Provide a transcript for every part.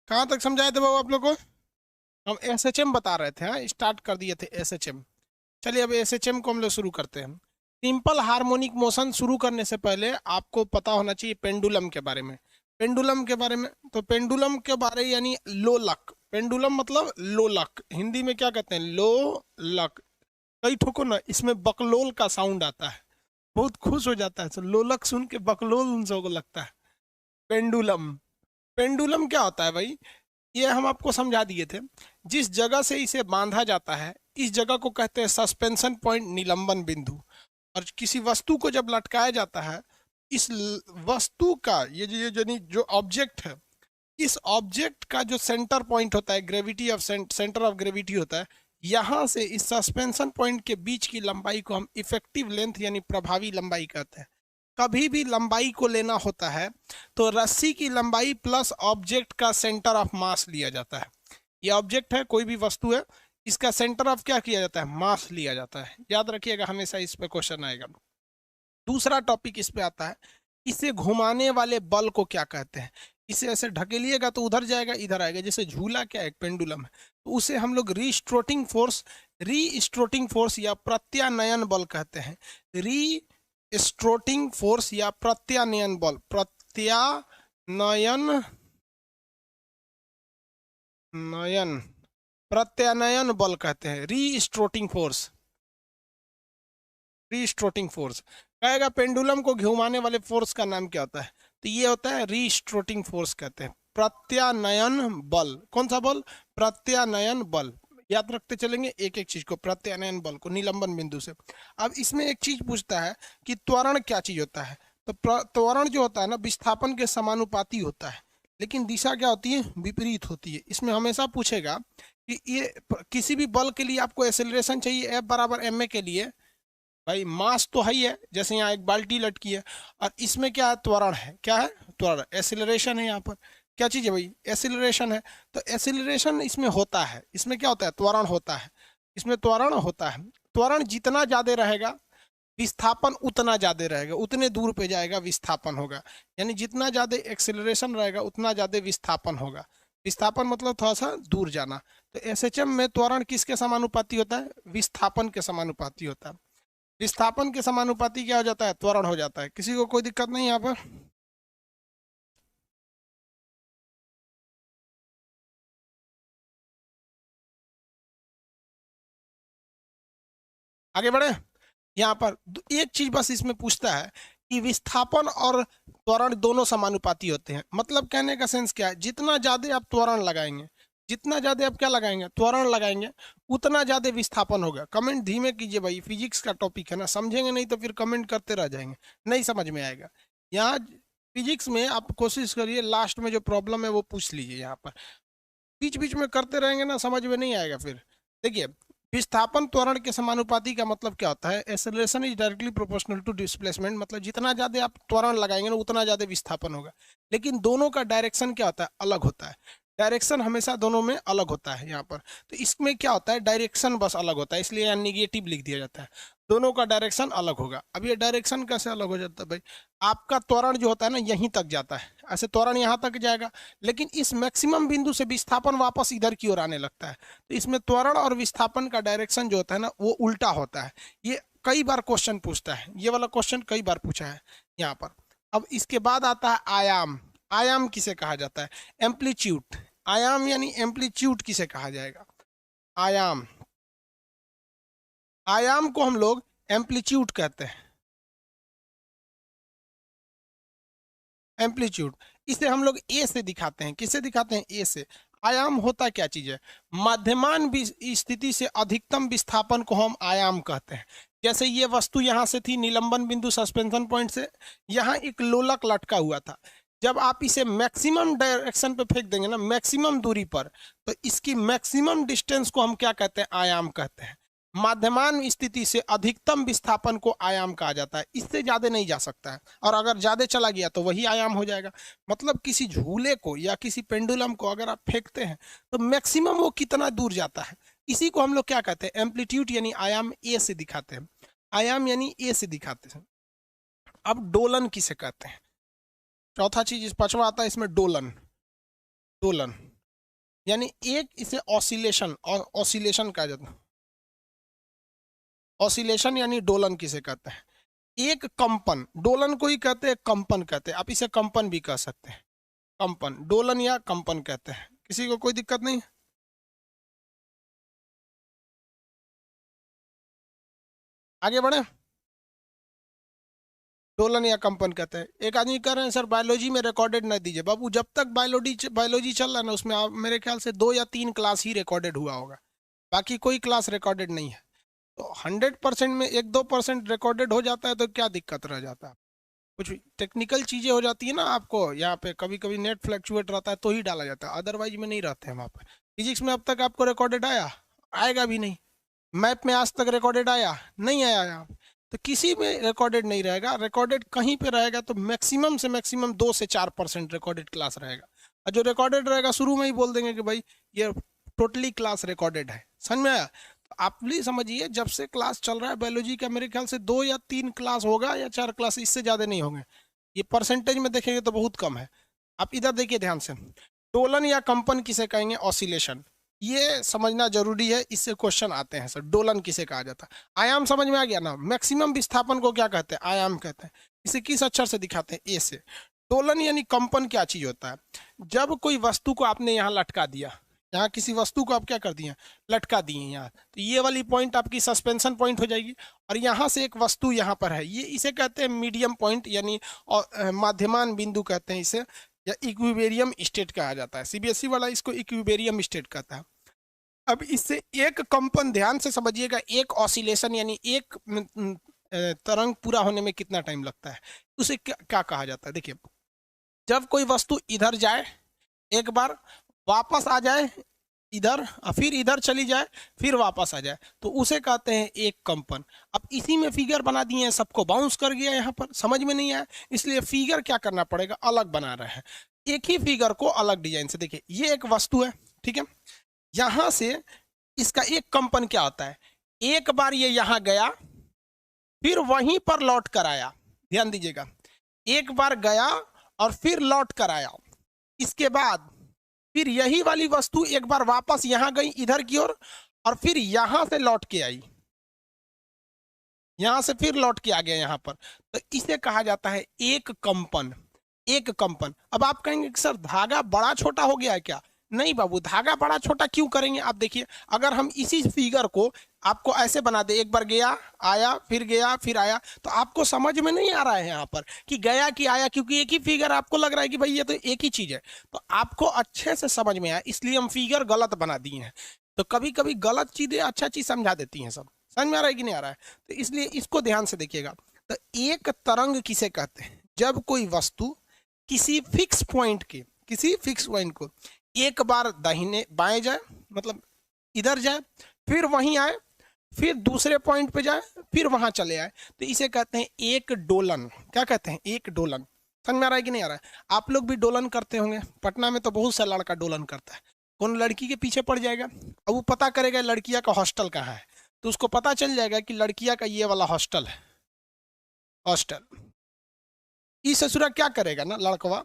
कहाँ तक समझाए थे बाबू आप लोग को? हम एसएचएम बता रहे थे, हाँ स्टार्ट कर दिए थे एसएचएम। चलिए अब एसएचएम को हम लोग शुरू करते हैं। सिंपल हार्मोनिक मोशन शुरू करने से पहले आपको पता होना चाहिए पेंडुलम के बारे में। पेंडुलम के बारे में, तो पेंडुलम के बारे यानी लोलक। पेंडुलम मतलब लोलक, हिंदी में क्या कहते हैं? लोलक। कई ठोको ना इसमें बकलोल का साउंड आता है, बहुत खुश हो जाता है, तो लोलक सुन के बकलोल उन सबको को लगता है। पेंडुलम, पेंडुलम क्या होता है भाई? ये हम आपको समझा दिए थे। जिस जगह से इसे बांधा जाता है इस जगह को कहते हैं सस्पेंशन पॉइंट, निलंबन बिंदु। और किसी वस्तु को जब लटकाया जाता है, इस वस्तु का जो ऑब्जेक्ट है, इस ऑब्जेक्ट का जो सेंटर पॉइंट होता है, gravity of centre of gravity होता है, यहां से इस सस्पेंशन पॉइंट के बीच की लंबाई को हम इफेक्टिव लेंथ यानी प्रभावी लंबाई कहते हैं। कभी भी लंबाई को लेना होता है तो रस्सी की लंबाई प्लस ऑब्जेक्ट का सेंटर ऑफ मास लिया जाता है। ये ऑब्जेक्ट है, कोई भी वस्तु है, इसका सेंटर ऑफ क्या किया जाता है? मास लिया जाता है। याद रखिएगा, हमेशा इस पे क्वेश्चन आएगा। दूसरा टॉपिक इस पे आता है, इसे घुमाने वाले बल को क्या कहते हैं? इसे ऐसे ढकेलिएगा तो उधर जाएगा इधर आएगा, जैसे झूला क्या है? एक पेंडुलम है, तो उसे हम लोग रीस्ट्रोटिंग फोर्स या प्रत्यानयन बल कहते हैं। रीस्ट्रोटिंग फोर्स या प्रत्यानयन बल, प्रत्यानयन बल कहते हैं। रीस्ट्रोटिंग फोर्स कहेगा पेंडुलम को घुमाने वाले फोर्स का नाम क्या होता है? तो ये होता है रीस्ट्रोटिंग फोर्स कहते हैं। प्रत्यानयन बल, कौन सा बल? प्रत्यानयन बल। याद रखते चलेंगे एक एक चीज को, प्रत्यानयन बल को निलंबन बिंदु से। अब इसमें एक चीज पूछता है कि त्वरण क्या चीज होता है? तो त्वरण जो होता है ना, विस्थापन के समानुपाती होता है, लेकिन दिशा क्या होती है? विपरीत होती है। इसमें हमेशा पूछेगा कि ये किसी भी बल के लिए आपको एक्सेलरेशन चाहिए F बराबर ma के लिए, भाई मास तो है ही है, जैसे यहाँ एक बाल्टी लटकी है, और इसमें क्या है? त्वरण है। क्या है? त्वरण, एसिलरेशन है। यहाँ पर क्या चीज़ है भाई? एसिलरेशन है। तो एसिलरेशन इसमें होता है, इसमें क्या होता है? त्वरण होता है। इसमें त्वरण होता है। त्वरण जितना ज़्यादा रहेगा विस्थापन उतना ज़्यादा रहेगा, उतने दूर पे जाएगा विस्थापन होगा। यानी जितना ज़्यादा एक्सेलरेशन रहेगा उतना ज़्यादा विस्थापन होगा। विस्थापन मतलब थोड़ा सा दूर जाना। तो एसएचएम में त्वरण किसके समानुपाती होता है? विस्थापन के समानुपाती होता है। विस्थापन के समानुपाती क्या हो जाता है? त्वरण हो जाता है। किसी को कोई दिक्कत नहीं यहाँ पर? आगे बढ़े। यहाँ पर एक चीज बस इसमें पूछता है कि विस्थापन और त्वरण दोनों समानुपाती होते हैं। मतलब कहने का सेंस क्या है? जितना ज्यादा आप त्वरण लगाएंगे, जितना ज्यादा आप क्या लगाएंगे? त्वरण लगाएंगे, उतना ज्यादा विस्थापन होगा। कमेंट धीमे कीजिए भाई, फिजिक्स का टॉपिक है ना, समझेंगे नहीं तो फिर कमेंट करते रह जाएंगे, नहीं समझ में आएगा। यहाँ फिजिक्स में आप कोशिश करिए लास्ट में जो प्रॉब्लम है वो पूछ लीजिए। यहाँ पर बीच बीच में करते रहेंगे ना, समझ में नहीं आएगा फिर। देखिए, विस्थापन त्वरण के समानुपाती का मतलब क्या होता है? Acceleration is directly proportional to displacement, मतलब जितना ज्यादा आप त्वरण लगाएंगे ना उतना ज्यादा विस्थापन होगा। लेकिन दोनों का डायरेक्शन क्या होता है? अलग होता है। डायरेक्शन हमेशा दोनों में अलग होता है। यहाँ पर तो इसमें क्या होता है? डायरेक्शन बस अलग होता है, इसलिए यहाँ निगेटिव लिख दिया जाता है। दोनों का डायरेक्शन अलग होगा। अब ये डायरेक्शन कैसे अलग हो जाता है भाई? आपका त्वरण जो होता है ना यहीं तक जाता है, ऐसे त्वरण यहाँ तक जाएगा, लेकिन इस मैक्सिमम बिंदु से विस्थापन वापस इधर की ओर आने लगता है। तो इसमें त्वरण और विस्थापन का डायरेक्शन जो होता है ना वो उल्टा होता है। ये कई बार क्वेश्चन पूछता है, ये वाला क्वेश्चन कई बार पूछा है यहाँ पर। अब इसके बाद आता है आयाम। आयाम किसे कहा जाता है? एम्पलीट्यूड। आयाम यानी एम्पलीट्यूड किसे कहा जाएगा? आयाम, आयाम को हम लोग एम्पलीट्यूड कहते हैं। एम्पलीट्यूड, इसे हम लोग ए से दिखाते हैं। किससे दिखाते हैं? ए से। आयाम होता क्या चीज है? मध्यमान स्थिति से अधिकतम विस्थापन को हम आयाम कहते हैं। जैसे ये वस्तु यहां से थी, निलंबन बिंदु सस्पेंशन पॉइंट से यहाँ एक लोलक लटका हुआ था। जब आप इसे मैक्सिमम डायरेक्शन पे फेंक देंगे ना, मैक्सिमम दूरी पर, तो इसकी मैक्सिमम डिस्टेंस को हम क्या कहते हैं? आयाम कहते हैं। मध्यमान स्थिति से अधिकतम विस्थापन को आयाम कहा जाता है। इससे ज्यादा नहीं जा सकता है, और अगर ज्यादा चला गया तो वही आयाम हो जाएगा। मतलब किसी झूले को या किसी पेंडुलम को अगर आप फेंकते हैं तो मैक्सिमम वो कितना दूर जाता है, इसी को हम लोग क्या कहते हैं? एम्पलीट्यूड यानी आयाम ए से दिखाते हैं। आयाम यानी ए से दिखाते हैं। अब डोलन किसे कहते हैं? चौथा चीज, पांचवा आता है इसमें डोलन। डोलन, यानी एक इसे ऑसिलेशन, और ऑसिलेशन कहा जाता है। ऑसिलेशन यानी डोलन किसे कहते हैं? एक कंपन, डोलन को ही कहते हैं, कंपन कहते हैं, आप इसे कंपन भी कह सकते हैं, कंपन, डोलन या कंपन कहते हैं। किसी को कोई दिक्कत नहीं? आगे बढ़े। डोलन या कंपन कहते हैं। एक आदमी कह रहे हैं सर बायोलॉजी में रिकॉर्डेड नहीं दीजिए। बाबू जब तक बायोलॉजी चल रहा है ना, उसमें मेरे ख्याल से 2 या 3 क्लास ही रिकॉर्डेड हुआ होगा, बाकी कोई क्लास रिकॉर्डेड नहीं है। तो 100% में 1-2% रिकॉर्डेड हो जाता है तो क्या दिक्कत रह जाता है? कुछ टेक्निकल चीज़ें हो जाती है ना, आपको यहाँ पे कभी कभी नेट फ्लक्चुएट रहता है तो ही डाला जाता है, अदरवाइज में नहीं रहते हैं वहाँ पे। फिजिक्स में अब तक आपको रिकॉर्डेड आया? आएगा भी नहीं। मैप में आज तक रिकॉर्डेड आया? नहीं आया यहाँ। तो किसी में रिकॉर्डेड नहीं रहेगा। रिकॉर्डेड कहीं पे रहेगा तो मैक्सिमम से मैक्सिमम 2 से 4% रिकॉर्डेड क्लास रहेगा, और जो रिकॉर्डेड रहेगा शुरू में ही बोल देंगे कि भाई ये टोटली क्लास रिकॉर्डेड है। समझ में आया? तो आप प्लीज समझिए, जब से क्लास चल रहा है बायोलॉजी का, मेरे ख्याल से 2 या 3 क्लास होगा या 4 क्लास, इससे ज़्यादा नहीं होंगे। ये परसेंटेज में देखेंगे तो बहुत कम है। आप इधर देखिए ध्यान से, डोलन या कंपन किसे कहेंगे? ऑसिलेशन। ये समझना जरूरी है, इससे क्वेश्चन आते हैं सर, डोलन किसे कहा जाता है? आयाम समझ में आ गया ना? मैक्सिमम विस्थापन को क्या कहते हैं? आयाम कहते हैं। इसे किस अक्षर से दिखाते हैं? ए से। डोलन यानी कंपन क्या चीज होता है? जब कोई वस्तु को आपने यहाँ लटका दिया, यहाँ किसी वस्तु को आप क्या कर दिए? लटका दिए यहाँ, तो ये वाली पॉइंट आपकी सस्पेंशन पॉइंट हो जाएगी, और यहाँ से एक वस्तु यहाँ पर है, ये इसे कहते हैं मीडियम पॉइंट, यानी माध्यमान बिंदु कहते हैं इसे, या इक्विबेरियम स्टेट कहा जाता है। सीबीएसई वाला इसको इक्विबेरियम स्टेट कहता है। अब इससे एक कंपन, ध्यान से समझिएगा, एक ऑसिलेशन यानी एक तरंग पूरा होने में कितना टाइम लगता है, उसे क्या कहा जाता है? देखिए, जब कोई वस्तु इधर जाए, एक बार वापस आ जाए इधर, फिर इधर चली जाए, फिर वापस आ जाए, तो उसे कहते हैं एक कंपन। अब इसी में फिगर बना दिए हैं, सबको बाउंस कर गया यहाँ पर, समझ में नहीं आया, इसलिए फिगर क्या करना पड़ेगा? अलग बना रहे हैं। एक ही फिगर को अलग डिजाइन से। देखिए, ये एक वस्तु है, ठीक है, यहां से इसका एक कंपन क्या होता है? एक बार ये यहां गया, फिर वहीं पर लौट कर आया। ध्यान दीजिएगा, एक बार गया और फिर लौट कर आया, इसके बाद फिर यही वाली वस्तु एक बार वापस यहां गई इधर की ओर, और फिर यहां से लौट के आई, यहां से फिर लौट के आ गया यहां पर, तो इसे कहा जाता है एक कंपन। एक कंपन। अब आप कहेंगे कि सर धागा बड़ा छोटा हो गया है क्या? नहीं बाबू, धागा बड़ा छोटा क्यों करेंगे? आप देखिए, अगर हम इसी फिगर को आपको ऐसे बना दे, एक बार गया आया फिर आया, तो आपको समझ में नहीं आ रहा है यहाँ पर कि गया कि आया, क्योंकि एक ही फिगर आपको लग रहा है कि भाई ये तो एक ही चीज है। तो आपको अच्छे से समझ में आया, इसलिए हम फिगर गलत बना दिए हैं। तो कभी कभी गलत चीजें अच्छा चीज समझा देती हैं। सब समझ में आ रहा है कि नहीं आ रहा है? तो इसलिए इसको ध्यान से देखिएगा। तो एक तरंग किसे कहते हैं? जब कोई वस्तु किसी फिक्स पॉइंट को एक बार दाहिने बाएं जाए, मतलब इधर जाए, फिर वहीं आए, फिर दूसरे पॉइंट पे जाए, फिर वहां चले आए, तो इसे कहते हैं एक डोलन। क्या कहते हैं? एक डोलन। समझ में आ रहा है कि नहीं आ रहा है? आप लोग भी डोलन करते होंगे, पटना में तो बहुत सा लड़का डोलन करता है। कौन लड़की के पीछे पड़ जाएगा, अब वो पता करेगा लड़कियां का हॉस्टल कहाँ है, तो उसको पता चल जाएगा कि लड़कियां का ये वाला हॉस्टल है, हॉस्टल। इस ससुरा क्या करेगा ना लड़कवा,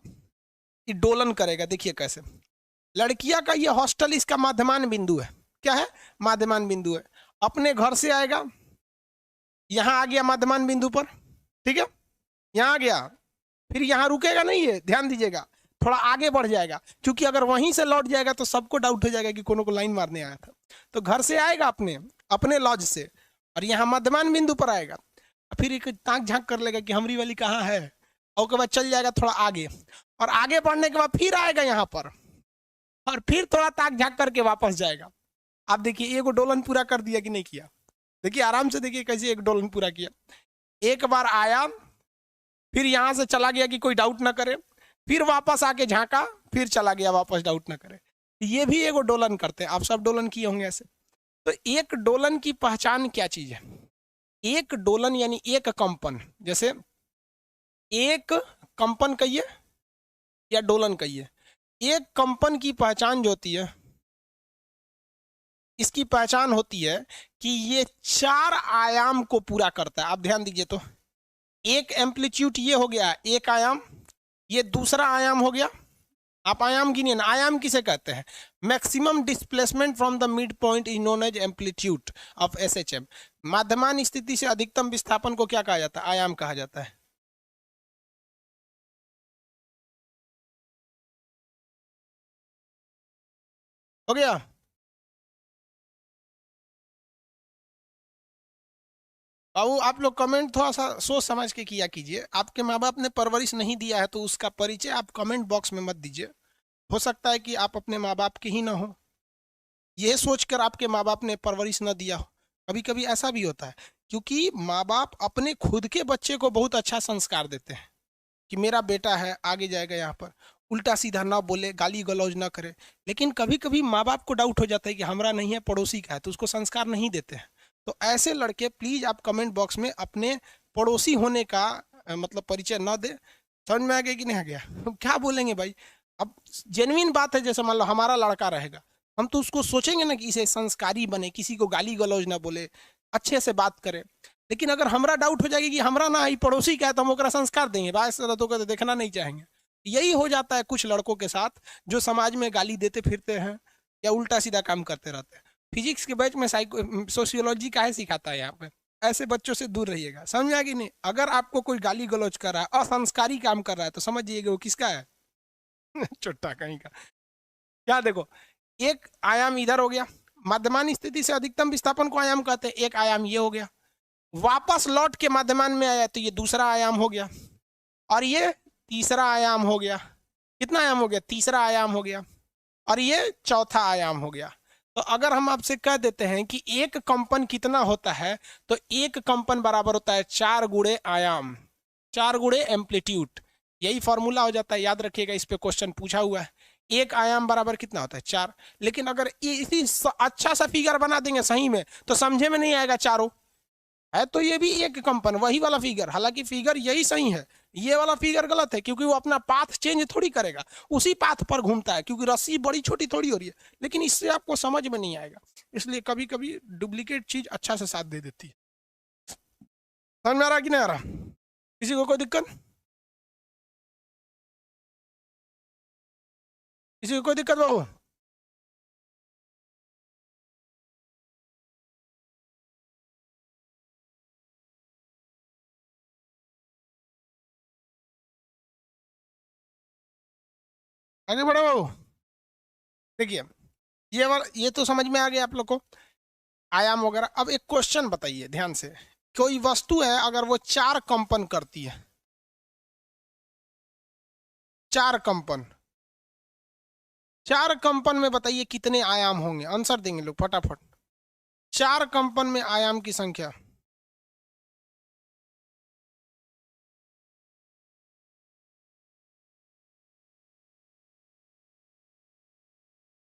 ये डोलन करेगा। देखिए कैसे, लड़कियां का ये हॉस्टल इसका माध्यमान बिंदु है। क्या है? माध्यमान बिंदु है। अपने घर से आएगा, यहां आ गया माध्यमान बिंदु पर, ठीक है, यहां आ गया, फिर यहां रुकेगा नहीं है, ध्यान दीजिएगा, थोड़ा आगे बढ़ जाएगा, क्योंकि अगर वहीं से लौट जाएगा तो सबको डाउट हो जाएगा कि कोनो को लाइन मारने आया था। तो घर से आएगा अपने अपने लॉज से, और यहाँ मध्यमान बिंदु पर आएगा, फिर एक ताक झांक कर लेगा कि हमारी वाली कहाँ है, और उसके बाद चल जाएगा थोड़ा आगे, और आगे बढ़ने के बाद फिर आएगा यहाँ पर, और फिर थोड़ा ताक झांक करके वापस जाएगा। आप देखिए, एक डोलन पूरा कर दिया कि नहीं किया? देखिए आराम से देखिए कैसे एक डोलन पूरा किया। एक बार आया, फिर यहां से चला गया कि कोई डाउट ना करे, फिर वापस आके झांका, फिर चला गया वापस, डाउट ना करे। ये भी एगो डोलन करते हैं। आप सब डोलन किए होंगे ऐसे। तो एक डोलन की पहचान क्या चीज है? एक डोलन यानी एक कंपन। जैसे एक कंपन कहिए या डोलन कहिए, एक कंपन की पहचान जो होती है, इसकी पहचान होती है कि ये 4 आयाम को पूरा करता है। आप ध्यान दीजिए, तो एक एम्पलीट्यूड ये हो गया एक आयाम, ये दूसरा आयाम हो गया, आप आयाम गिनिए ना, आयाम किसे कहते हैं? Maximum displacement from the mid point is known as amplitude of SHM. माध्यमान स्थिति से अधिकतम विस्थापन को क्या कहा जाता है? आयाम कहा जाता है। हो गया? बाबू आप लोग कमेंट थोड़ा सा सोच समझ के किया कीजिए। आपके माँ बाप ने परवरिश नहीं दिया है तो उसका परिचय आप कमेंट बॉक्स में मत दीजिए। हो सकता है कि आप अपने माँ बाप के ही ना हो, ये सोचकर आपके माँ बाप ने परवरिश न दिया हो। कभी कभी ऐसा भी होता है, क्योंकि माँ बाप अपने खुद के बच्चे को बहुत अच्छा संस्कार देते हैं कि मेरा बेटा है आगे जाएगा, यहाँ पर उल्टा सीधा ना बोले, गाली गलौज ना करे। लेकिन कभी कभी माँ बाप को डाउट हो जाता है कि हमारा नहीं है पड़ोसी का है, तो उसको संस्कार नहीं देते हैं। तो ऐसे लड़के प्लीज आप कमेंट बॉक्स में अपने पड़ोसी होने का मतलब परिचय न दे। समझ में आ गया कि नहीं आ गया? क्या बोलेंगे भाई? अब जेन्युइन बात है, जैसे मान लो हमारा लड़का रहेगा, हम तो उसको सोचेंगे ना कि इसे संस्कारी बने, किसी को गाली गलौज ना बोले, अच्छे से बात करे। लेकिन अगर हमरा डाउट हो जाएगी कि हमरा ना ही पड़ोसी का है, तो हम ओकरा संस्कार देंगे? बात तो देखना नहीं चाहेंगे। यही हो जाता है कुछ लड़कों के साथ, जो समाज में गाली देते फिरते हैं या उल्टा सीधा काम करते रहते हैं। फिजिक्स के बैच में सोशियोलॉजी का है सिखाता है यहाँ पे। ऐसे बच्चों से दूर रहिएगा। समझ कि नहीं? अगर आपको कोई गाली गलौज कर रहा है, असंस्कारी काम कर रहा है, तो समझिएगा वो किसका है। चुट्टा कहीं का। क्या देखो, एक आयाम इधर हो गया, मध्यमान स्थिति से अधिकतम विस्थापन को आयाम कहते हैं। एक आयाम ये हो गया, वापस लौट के मध्यमान में आया तो ये दूसरा आयाम हो गया, और ये तीसरा आयाम हो गया। कितना आयाम हो गया? तीसरा आयाम हो गया, और ये चौथा आयाम हो गया। तो अगर हम आपसे कह देते हैं कि एक कंपन कितना होता है, तो एक कंपन बराबर होता है 4 गुणे आयाम, 4 गुणे एम्पलीट्यूड। यही फॉर्मूला हो जाता है, याद रखिएगा, इस पे क्वेश्चन पूछा हुआ है। एक आयाम बराबर कितना होता है? 4। लेकिन अगर इसी अच्छा सा फिगर बना देंगे सही में, तो समझे में नहीं आएगा। चारों है तो ये भी एक कंपन, वही वाला फिगर, हालांकि फिगर यही सही है, ये वाला फिगर गलत है, क्योंकि वो अपना पाथ चेंज थोड़ी करेगा, उसी पाथ पर घूमता है, क्योंकि रस्सी बड़ी छोटी थोड़ी हो रही है। लेकिन इससे आपको समझ में नहीं आएगा, इसलिए कभी कभी डुप्लीकेट चीज अच्छा से साथ दे देती है। समझ में आ रहा कि नहीं आ रहा? किसी को कोई दिक्कत? किसी को कोई दिक्कत बाबू? आगे बढ़ो बाबू। देखिए, ये तो समझ में आ गया आप लोग को, आयाम वगैरह। अब एक क्वेश्चन बताइए ध्यान से। कोई वस्तु है, अगर वो 4 कंपन करती है, 4 कंपन, 4 कंपन में बताइए कितने आयाम होंगे? आंसर देंगे लोग फटाफट। 4 कंपन में आयाम की संख्या।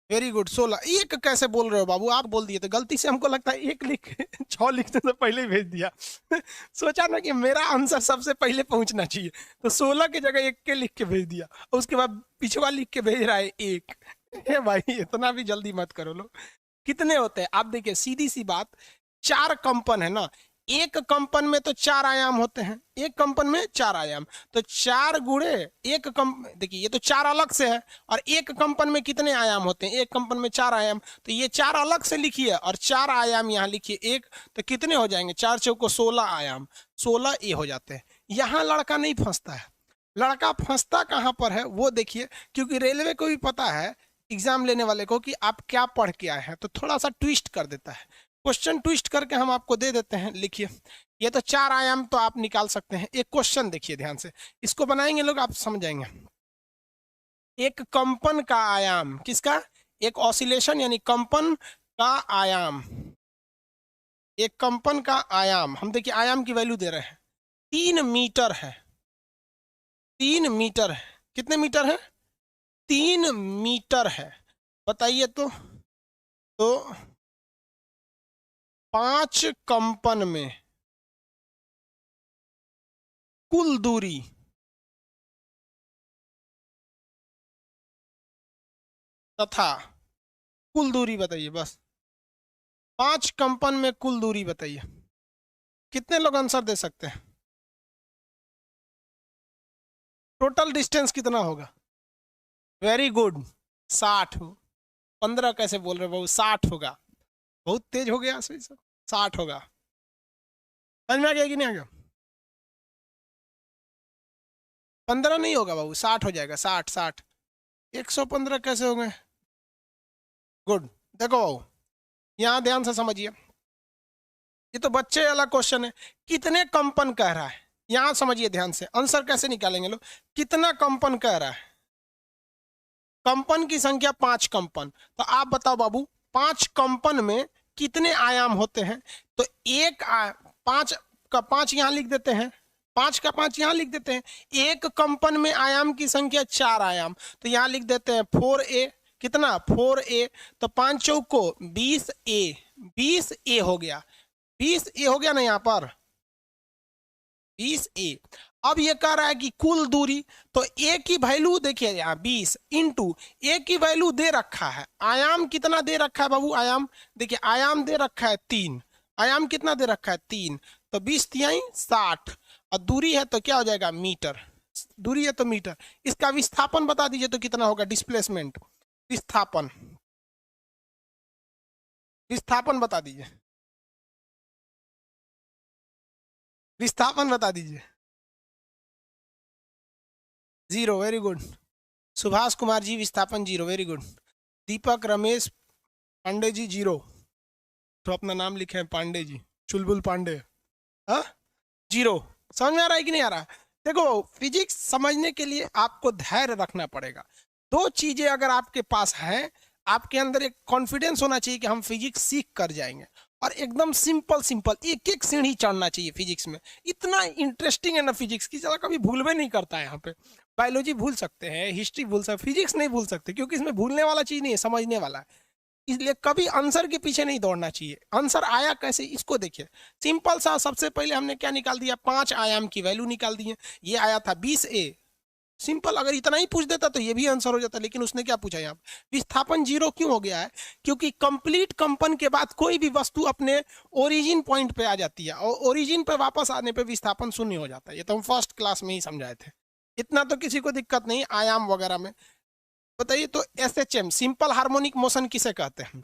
Very good, 16। एक कैसे बोल रहे हो बाबू? आप बोल दिए तो गलती से, हमको लगता है एक लिख 6 लिखने से पहले ही भेज दिया। सोचा ना कि मेरा आंसर सबसे पहले पहुंचना चाहिए, तो 16 की जगह 1 के लिख के भेज दिया, और उसके बाद पिछवा लिख के भेज रहा है 1। ए भाई, इतना भी जल्दी मत करो लोग। कितने होते हैं आप देखिए, सीधी सी बात, 4 कंपन है ना, एक कंपन में तो 4 आयाम होते हैं, एक कंपन में 4 आयाम, तो 4 गुणे एक देखिए ये तो 4 अलग से है, और एक कंपन में कितने आयाम होते हैं? एक कंपन में 4 आयाम, तो ये 4 अलग से लिखिए और 4 आयाम यहाँ लिखिए एक, तो कितने हो जाएंगे? 4 चौको 16 आयाम, 16 ये हो जाते हैं। यहाँ लड़का नहीं फंसता है। लड़का फंसता कहाँ पर है वो देखिए, क्योंकि रेलवे को भी पता है, एग्जाम लेने वाले को, कि आप क्या पढ़ के आए हैं, तो थोड़ा सा ट्विस्ट कर देता है। क्वेश्चन ट्विस्ट करके हम आपको दे देते हैं। लिखिए, ये तो 4 आयाम तो आप निकाल सकते हैं। एक क्वेश्चन देखिए ध्यान से, इसको बनाएंगे लोग, आप समझाएंगे। एक कंपन का आयाम, किसका? एक ऑसिलेशन यानी कंपन का आयाम, एक कंपन का आयाम, हम देखिए आयाम की वैल्यू दे रहे हैं, 3 मीटर है। 3 मीटर है। कितने मीटर है? 3 मीटर है। बताइए तो 5 कंपन में कुल दूरी, तथा कुल दूरी बताइए बस। 5 कंपन में कुल दूरी बताइए। कितने लोग आंसर दे सकते हैं? टोटल डिस्टेंस कितना होगा? Very good, 60। 15 कैसे बोल रहे हो बाबू, 60 होगा। बहुत तेज हो गया, 60 होगा। समझ में आ गया कि नहीं आ गया? 15 नहीं होगा बाबू, 60 हो जाएगा, 60 60। 115 कैसे हो गए? गुड। देखो बाबू, यहाँ ध्यान से समझिए, ये तो बच्चे वाला क्वेश्चन है। कितने कंपन कह रहा है, यहाँ समझिए ध्यान से, आंसर कैसे निकालेंगे लोग। कितना कंपन कह रहा है? कंपन की संख्या 5 कंपन। तो आप बताओ बाबू, 5 कंपन में कितने आयाम होते हैं? तो 5 का 5 यहाँ लिख देते हैं, 5 का 5 यहाँ लिख देते हैं। एक कंपन में आयाम की संख्या 4 आयाम, तो यहाँ लिख देते हैं 4a। कितना? 4a। तो 5 चौको 20a, 20a हो गया, 20a हो गया ना यहाँ पर, 20a। अब ये कह रहा है कि कुल दूरी, तो a की वैल्यू देखिए यहाँ 20 इंटू a की वैल्यू दे रखा है, आयाम कितना दे रखा है बाबू? आयाम देखिए, आयाम दे रखा है 3। आयाम कितना दे रखा है? 3। तो 20 तिहाई 60, और दूरी है तो क्या हो जाएगा? मीटर। दूरी है तो मीटर। इसका विस्थापन बता दीजिए तो कितना होगा? डिस्प्लेसमेंट, विस्थापन, विस्थापन बता दीजिए, विस्थापन बता दीजिए। 0, वेरी गुड। सुभाष कुमार जी विस्थापन 0, वेरी गुड। दीपक रमेश पांडे जी 0, तो अपना नाम लिखे हैं पांडे जी, चुलबुल पांडे। हाँ, 0। समझ में आ रहा है कि नहीं आ रहा? देखो, फिजिक्स समझने के लिए आपको धैर्य रखना पड़ेगा। 2 चीजें अगर आपके पास हैं, आपके अंदर एक कॉन्फिडेंस होना चाहिए कि हम फिजिक्स सीख कर जाएंगे, और एकदम सिंपल सिंपल एक एक सीढ़ी चढ़ना चाहिए फिजिक्स में। इतना इंटरेस्टिंग है ना फिजिक्स की, चला कभी भूल में नहीं करता है। यहाँ पे बायोलॉजी भूल सकते हैं, हिस्ट्री भूल सकते, फिजिक्स नहीं भूल सकते, क्योंकि इसमें भूलने वाला चीज नहीं है, समझने वाला है। इसलिए कभी आंसर के पीछे नहीं दौड़ना चाहिए। आंसर आया कैसे, इसको देखिए। सिंपल सा, सबसे पहले हमने क्या निकाल दिया? 5 आयाम की वैल्यू निकाल दी है। ये आया था 20a। सिंपल, अगर इतना ही पूछ देता तो ये भी आंसर हो जाता, लेकिन उसने क्या पूछा यहाँ? विस्थापन 0 क्यों हो गया है? क्योंकि कंप्लीट कंपन के बाद कोई भी वस्तु अपने ओरिजिन पॉइंट पे आ जाती है, और ओरिजिन पे वापस आने पे विस्थापन 0 हो जाता है। ये तो हम फर्स्ट क्लास में ही समझाए थे, इतना तो किसी को दिक्कत नहीं आयाम वगैरह में। बताइए, तो एसएचएम, सिंपल हार्मोनिक मोशन किसे कहते हैं?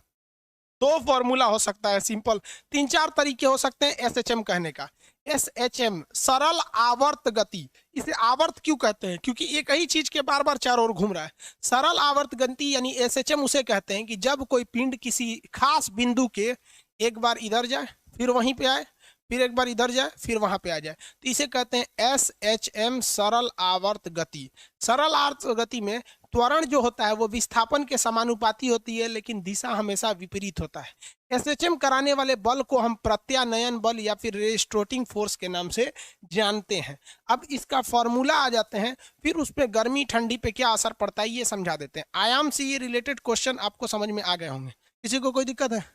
2 फॉर्मूला हो सकता है सिंपल, 3-4 तरीके हो सकते हैं एसएचएम कहने का। एसएचएम, सरल आवर्त गति। इसे आवर्त क्यों कहते हैं? क्योंकि एक ही चीज के बार बार चारों ओर घूम रहा है। सरल आवर्त गति यानी एसएचएम उसे कहते हैं कि जब कोई पिंड किसी खास बिंदु के एक बार इधर जाए, फिर वहीं पे आए, फिर एक बार इधर जाए, फिर वहां पे आ जाए, तो इसे कहते हैं एसएचएम, सरल आवर्त गति। सरल आवर्त गति में त्वरण जो होता है वो विस्थापन के समानुपाती होती है, लेकिन दिशा हमेशा विपरीत होता है। एसएचएम कराने वाले बल को हम प्रत्यानयन बल या फिर रेस्टोटिंग फोर्स के नाम से जानते हैं। अब इसका फॉर्मूला आ जाते हैं, फिर उस पर गर्मी ठंडी पे क्या असर पड़ता है ये समझा देते हैं। आयाम से ये रिलेटेड क्वेश्चन आपको समझ में आ गए होंगे। किसी को कोई दिक्कत है?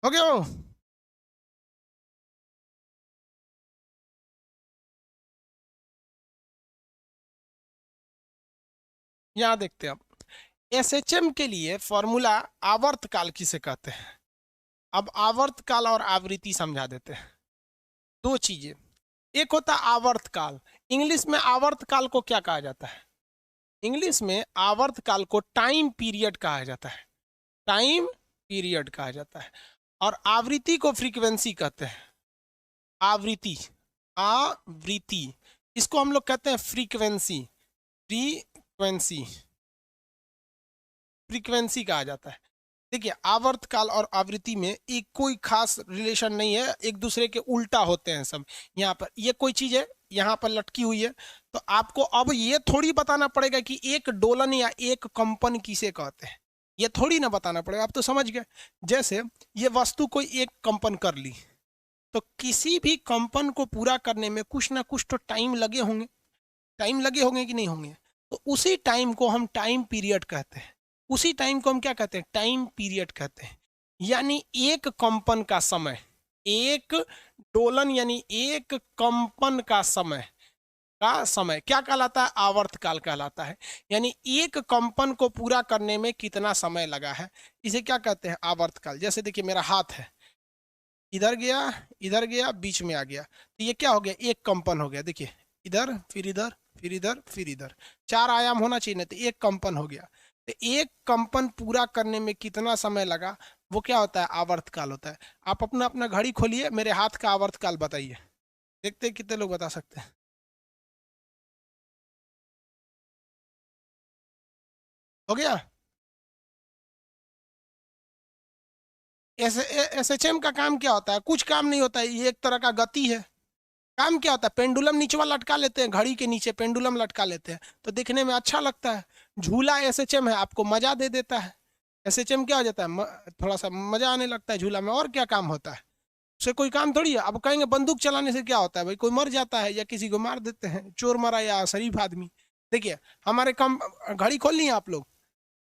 हो गया हो? यहाँ देखते हैं अब, एसएचएम के लिए फॉर्मूला आवर्तकाल किसे कहते हैं। अब आवर्तकाल और आवृत्ति समझा देते हैं। 2 चीजें, एक होता है आवर्तकाल। इंग्लिश में आवर्तकाल को क्या कहा जाता है? इंग्लिश में आवर्तकाल को टाइम पीरियड कहा जाता है, टाइम पीरियड कहा जाता है। और आवृत्ति को फ्रीक्वेंसी कहते हैं। आवृत्ति, आवृत्ति, इसको हम लोग कहते हैं फ्रीक्वेंसी, फ्रीक्वेंसी, फ्रीक्वेंसी कहा जाता है। देखिए, आवर्तकाल और आवृत्ति में एक कोई खास रिलेशन नहीं है, एक दूसरे के उल्टा होते हैं सब। यहाँ पर ये कोई चीज है, यहाँ पर लटकी हुई है, तो आपको अब ये थोड़ी बताना पड़ेगा कि एक डोलन या एक कंपन किसे कहते हैं, ये थोड़ी ना बताना पड़ेगा, आप तो समझ गए। जैसे ये वस्तु कोई एक कंपन कर ली, तो किसी भी कंपन को पूरा करने में कुछ ना कुछ तो टाइम लगे होंगे, टाइम लगे होंगे कि नहीं होंगे? तो उसी टाइम को हम टाइम पीरियड कहते हैं। उसी टाइम को हम क्या कहते हैं? टाइम पीरियड कहते हैं। यानी एक कंपन का समय, एक दोलन यानी एक कंपन का समय, क्या कहलाता है? आवर्तकाल कहलाता है। यानी एक कंपन को पूरा करने में कितना समय लगा है, इसे क्या कहते हैं? आवर्तकाल। जैसे देखिए, मेरा हाथ है, इधर गया, बीच में आ गया, तो ये क्या हो गया, एक कंपन हो गया। देखिए इधर, फिर इधर, फिर इधर, फिर इधर, 4 आयाम होना चाहिए ना, तो एक कंपन हो गया। तो एक कंपन पूरा करने में कितना समय लगा, वो क्या होता है, आवर्तकाल होता है। आप अपना अपना घड़ी खोलिए, मेरे हाथ का आवर्तकाल बताइए, देखते हैं कितने लोग बता सकते हैं। हो गया। एस एच एम का काम क्या होता है, कुछ काम नहीं होता है, ये एक तरह का गति है। काम क्या होता है, पेंडुलम नीचे वाला लटका लेते हैं, घड़ी के नीचे पेंडुलम लटका लेते हैं, तो देखने में अच्छा लगता है। झूला एसएचएम है, आपको मजा दे देता है। एसएचएम क्या हो जाता है, थोड़ा सा मजा आने लगता है झूला में। और क्या काम होता है, उससे कोई काम थोड़ी है। अब कहेंगे बंदूक चलाने से क्या होता है, भाई कोई मर जाता है या किसी को मार देते हैं, चोर मरा या शरीफ आदमी। देखिए हमारे कम, घड़ी खोल ली आप लोग,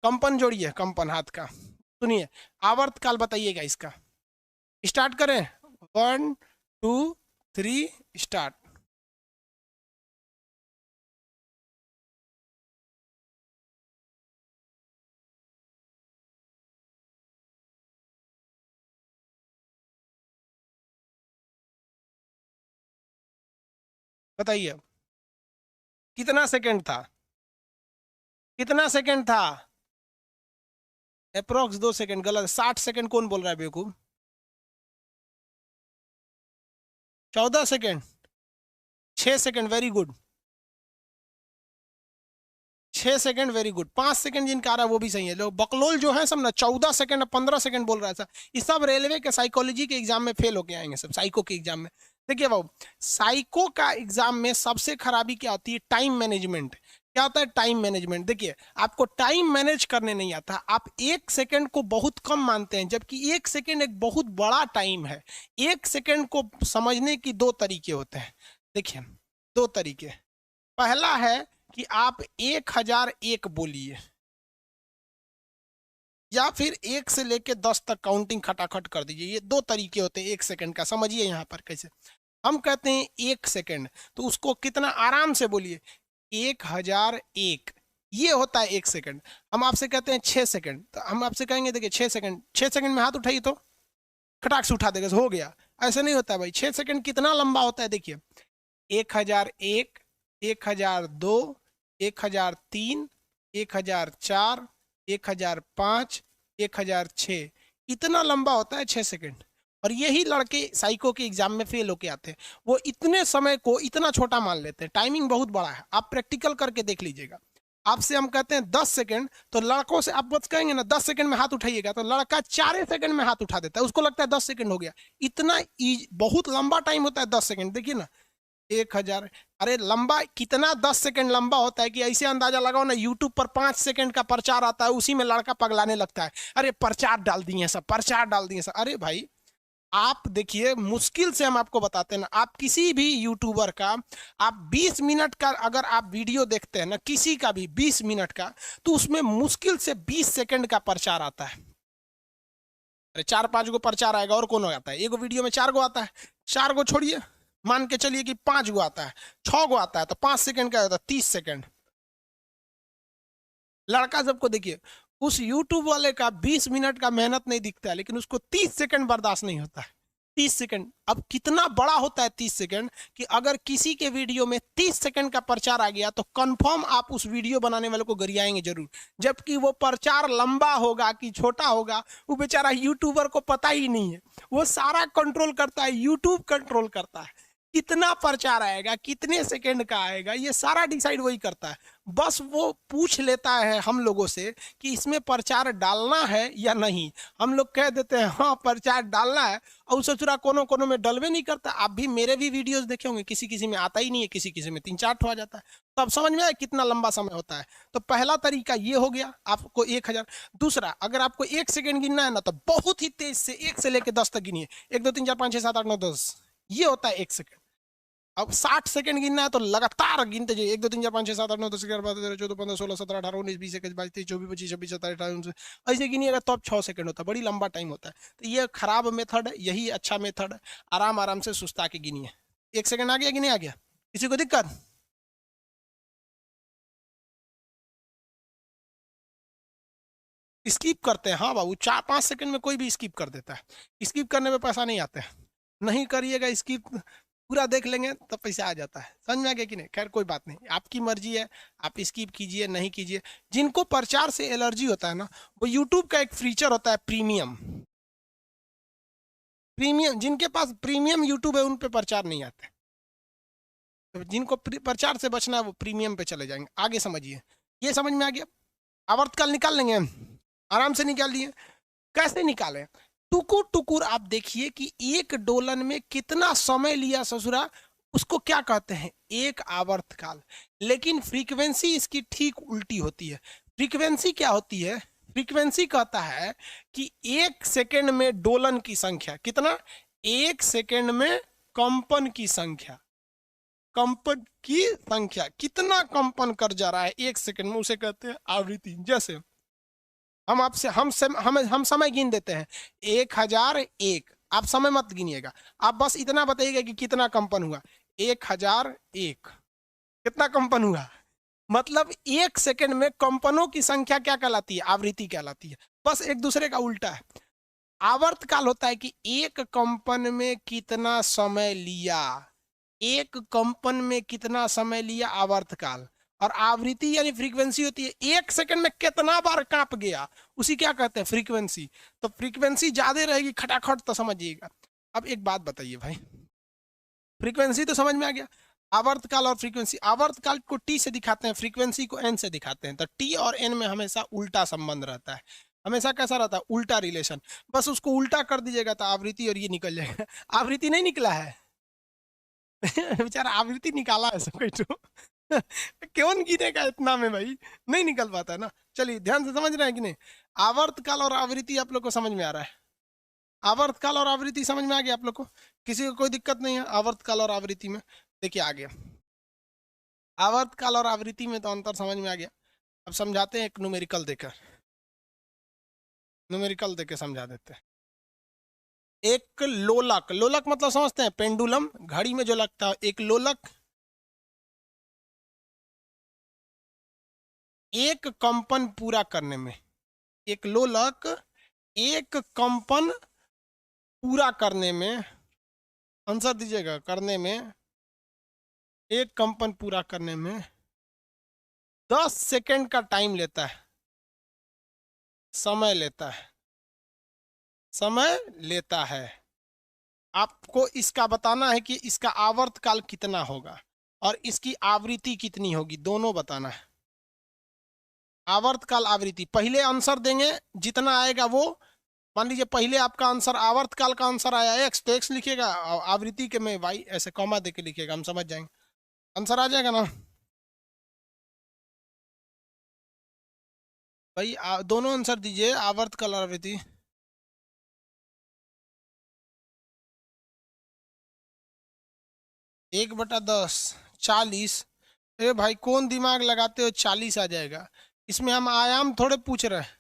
कंपन जोड़िए, कंपन हाथ का। सुनिए, आवर्तकाल बताइएगा इसका। स्टार्ट करें, 1 2 3 स्टार्ट। बताइए कितना सेकंड था, कितना सेकंड था, अप्रोक्स 2 सेकंड। गलत, 60 सेकंड कौन बोल रहा है बेवकूफ, 14 second, 6 second, very good, 6 second, very good. 5 second जिनका आ रहा है वो भी सही है। लोग बकलोल जो है सब ना 14 सेकंड 15 सेकंड बोल रहा है सर, ये सब रेलवे के साइकोलॉजी के एग्जाम में फेल होके आएंगे सब, साइको के एग्जाम में। देखिए बाबू, साइको का एग्जाम में सबसे खराबी क्या होती है, टाइम मैनेजमेंट। क्या होता है टाइम मैनेजमेंट, देखिए आपको टाइम मैनेज करने नहीं आता, आप 1 सेकंड को बहुत कम मानते हैं, जबकि 1 सेकंड एक बहुत बड़ा टाइम है। 1 सेकंड को समझने की 2 तरीके होते हैं। देखिए 2 तरीके, पहला है कि आप 1001 बोलिए, या फिर 1 से लेके 10 तक काउंटिंग खटाखट कर दीजिए। ये 2 तरीके होते हैं 1 सेकंड का, समझिए यहाँ पर कैसे। हम कहते हैं 1 सेकंड, तो उसको कितना आराम से बोलिए, 1001, ये होता है 1 सेकंड। हम आपसे कहते हैं 6 सेकंड, तो हम आपसे कहेंगे देखिए 6 सेकंड, 6 सेकंड में हाथ उठाइए तो खटाक से उठा देगा, हो गया। ऐसा नहीं होता है भाई, 6 सेकंड कितना लंबा होता है, देखिए 1001, 1002, 1003, 1004, 1005, 1006, इतना लंबा होता है 6 सेकंड। और यही लड़के साइको के एग्जाम में फेल होके आते हैं, वो इतने समय को इतना छोटा मान लेते हैं। टाइमिंग बहुत बड़ा है, आप प्रैक्टिकल करके देख लीजिएगा। आपसे हम कहते हैं 10 सेकंड, तो लड़कों से आप बस कहेंगे ना 10 सेकंड में हाथ उठाइएगा, तो लड़का 4 सेकंड में हाथ उठा देता है, उसको लगता है 10 सेकंड हो गया। इतना बहुत लंबा टाइम होता है 10 सेकंड, देखिए ना 1000। अरे लंबा कितना, 10 सेकंड लंबा होता है कि ऐसे अंदाजा लगाओ ना, यूट्यूब पर 5 सेकंड का प्रचार आता है, उसी में लड़का पगलाने लगता है, अरे प्रचार डाल दिए सब, प्रचार डाल दिए सब। अरे भाई आप देखिए, मुश्किल से हम आपको बताते हैं ना, आप किसी भी यूट्यूबर का आप 20 मिनट का अगर आप वीडियो देखते हैं ना, किसी का भी 20 मिनट का, तो उसमें मुश्किल से 20 सेकंड का प्रचार आता है। अरे 4 5 गो प्रचार आएगा, और कौन आता है, एगो वीडियो में 4 गो आता है। 4 गो छोड़िए, मान के चलिए कि 5 गो आता है, 6 गो आता है, तो 5 सेकंड का होता है 30 सेकंड। लड़का सबको देखिए, उस यूट्यूब वाले का 20 मिनट का मेहनत नहीं दिखता है, लेकिन उसको 30 सेकंड बर्दाश्त नहीं होता है। 30 सेकंड, अब कितना बड़ा होता है 30 सेकंड, कि अगर किसी के वीडियो में 30 सेकंड का प्रचार आ गया, तो कंफर्म आप उस वीडियो बनाने वाले को गरियाएंगे जरूर। जबकि वो प्रचार लंबा होगा कि छोटा होगा, वो बेचारा यूट्यूबर को पता ही नहीं है। वो सारा कंट्रोल करता है, यूट्यूब कंट्रोल करता है, कितना प्रचार आएगा, कितने सेकंड का आएगा, ये सारा डिसाइड वही करता है। बस वो पूछ लेता है हम लोगों से कि इसमें प्रचार डालना है या नहीं। हम लोग कह देते हैं हाँ प्रचार डालना है, और ससुरा कोनो कोनो में डलवे नहीं करता। आप भी मेरे भी वीडियोस देखे होंगे, किसी किसी में आता ही नहीं है, किसी किसी में 3 4 ठो आ जाता है। तो अब समझ में आया कितना लंबा समय होता है। तो पहला तरीका ये हो गया, आपको 1000। दूसरा, अगर आपको 1 सेकंड गिनना है ना, तो बहुत ही तेज से 1 से लेकर 10 तक गिनिए, 1 2 3 4 5 6 7 8 9 10, ये होता है 1 सेकंड। अब 60 सेकंड गिनना है, तो लगातार गिनते जाइए, 1 2 3 4 5 6 7 8 9 10 11 12 13 14 15 16 17 18 19 20 21 22 23 24 25 26 27 28 29, ऐसे गिनिएगा तो अब 6 सेकंड होता है, बड़ी लंबा टाइम होता है। तो ये खराब मेथड है, यही अच्छा मेथड है। आराम आराम से सुस्ता के गिनिए। 1 सेकंड आ गया कि नहीं आ गया, किसी को दिक्कत? स्किप करते हैं, हाँ बाबू 4-5 सेकंड में कोई भी स्किप कर देता है, स्किप करने में पैसा नहीं आता है, नहीं करिएगा स्किप, पूरा देख लेंगे तो पैसा आ जाता है। समझ में आ गया कि नहीं? खैर कोई बात नहीं, आपकी मर्जी है, आप स्किप कीजिए नहीं कीजिए। जिनको प्रचार से एलर्जी होता है ना, वो यूट्यूब का एक फीचर होता है प्रीमियम, प्रीमियम जिनके पास प्रीमियम यूट्यूब है उन पे प्रचार नहीं आते, तो जिनको प्रचार से बचना है वो प्रीमियम पे चले जाएंगे। आगे समझिए, ये समझ में आ गया? आवर्तकाल निकाल लेंगे हम, आराम से निकाल लिए। कैसे निकालें? टुकुर टुकुर आप देखिए कि एक डोलन में कितना समय लिया ससुरा, उसको क्या कहते हैं? एक आवर्तकाल। लेकिन फ्रीक्वेंसी इसकी ठीक उल्टी होती है। फ्रीक्वेंसी क्या होती है? फ्रीक्वेंसी कहता है कि एक सेकंड में डोलन की संख्या कितना, एक सेकंड में कंपन की संख्या, कंपन की संख्या कितना कंपन कर जा रहा है एक सेकंड में, उसे कहते हैं आवृत्ति। जैसे हम आपसे हम समय गिन देते हैं 1001, आप समय मत गिनिएगा, आप बस इतना बताइएगा कि कितना कंपन हुआ। 1001 कितना कंपन हुआ, मतलब एक सेकंड में कंपनों की संख्या क्या कहलाती है? आवृत्ति कहलाती है। बस एक दूसरे का उल्टा है। आवर्तकाल होता है कि एक कंपन में कितना समय लिया, एक कंपन में कितना समय लिया, आवर्तकाल। और आवृत्ति यानी फ्रीक्वेंसी होती है एक सेकंड में कितना बार कांप गया, उसी क्या कहते हैं? फ्रीक्वेंसी। तो फ्रीक्वेंसी ज्यादा रहेगी खटाखट तो समझिएगा। अब एक बात बताइए भाई, फ्रीक्वेंसी तो समझ में आ गया, आवर्तकाल और फ्रीक्वेंसी। आवर्तकाल को टी से दिखाते हैं, फ्रीक्वेंसी को एन से दिखाते हैं। तो टी और एन में हमेशा उल्टा संबंध रहता है, हमेशा कैसा रहता है? उल्टा रिलेशन। बस उसको उल्टा कर दीजिएगा तो आवृत्ति और ये निकल जाएगा। आवृत्ति नहीं निकला है बेचारा आवृत्ति निकाला है सब कोई तो क्यों गिनेगा इतना में भाई, नहीं निकल पाता है ना। चलिए ध्यान से समझ रहे हैं कि नहीं? आवर्तकाल और आवृत्ति आप लोग को समझ में आ रहा है? आवर्तकाल और आवृत्ति समझ में आ गया आप लोग को? किसी को कोई दिक्कत नहीं है आवर्तकाल और आवृत्ति में? देखिए आ गया, आवर्तकाल और आवृत्ति में तो अंतर समझ में आ गया। अब समझाते हैं एक न्यूमेरिकल देकर, न्यूमेरिकल देकर समझा देते हैं। एक लोलक, लोलक मतलब समझते हैं? पेंडुलम, घड़ी में जो लगता है। एक लोलक एक कंपन पूरा करने में, एक लोलक एक कंपन पूरा करने में, आंसर दीजिएगा, करने में, एक कंपन पूरा करने में 10 सेकंड का टाइम लेता है, समय लेता है, समय लेता है। आपको इसका बताना है कि इसका आवर्तकाल कितना होगा और इसकी आवृत्ति कितनी होगी, दोनों बताना है। आवर्तकाल आवृत्ति पहले आंसर देंगे, जितना आएगा वो, मान लीजिए पहले आपका आंसर आवर्तकाल का आंसर आया एक्स, तो एक्स लिखिएगा, आवृत्ति के में वाई, ऐसे कॉमा देके लिखिएगा, हम समझ जाएंगे, आंसर आ जाएगा ना भाई। दोनों आंसर दीजिए, आवर्तकाल और आवृत्ति। एक बटा 10 40। अरे भाई कौन दिमाग लगाते हो, 40 आ जाएगा। इसमें हम आयाम थोड़े पूछ रहे हैं,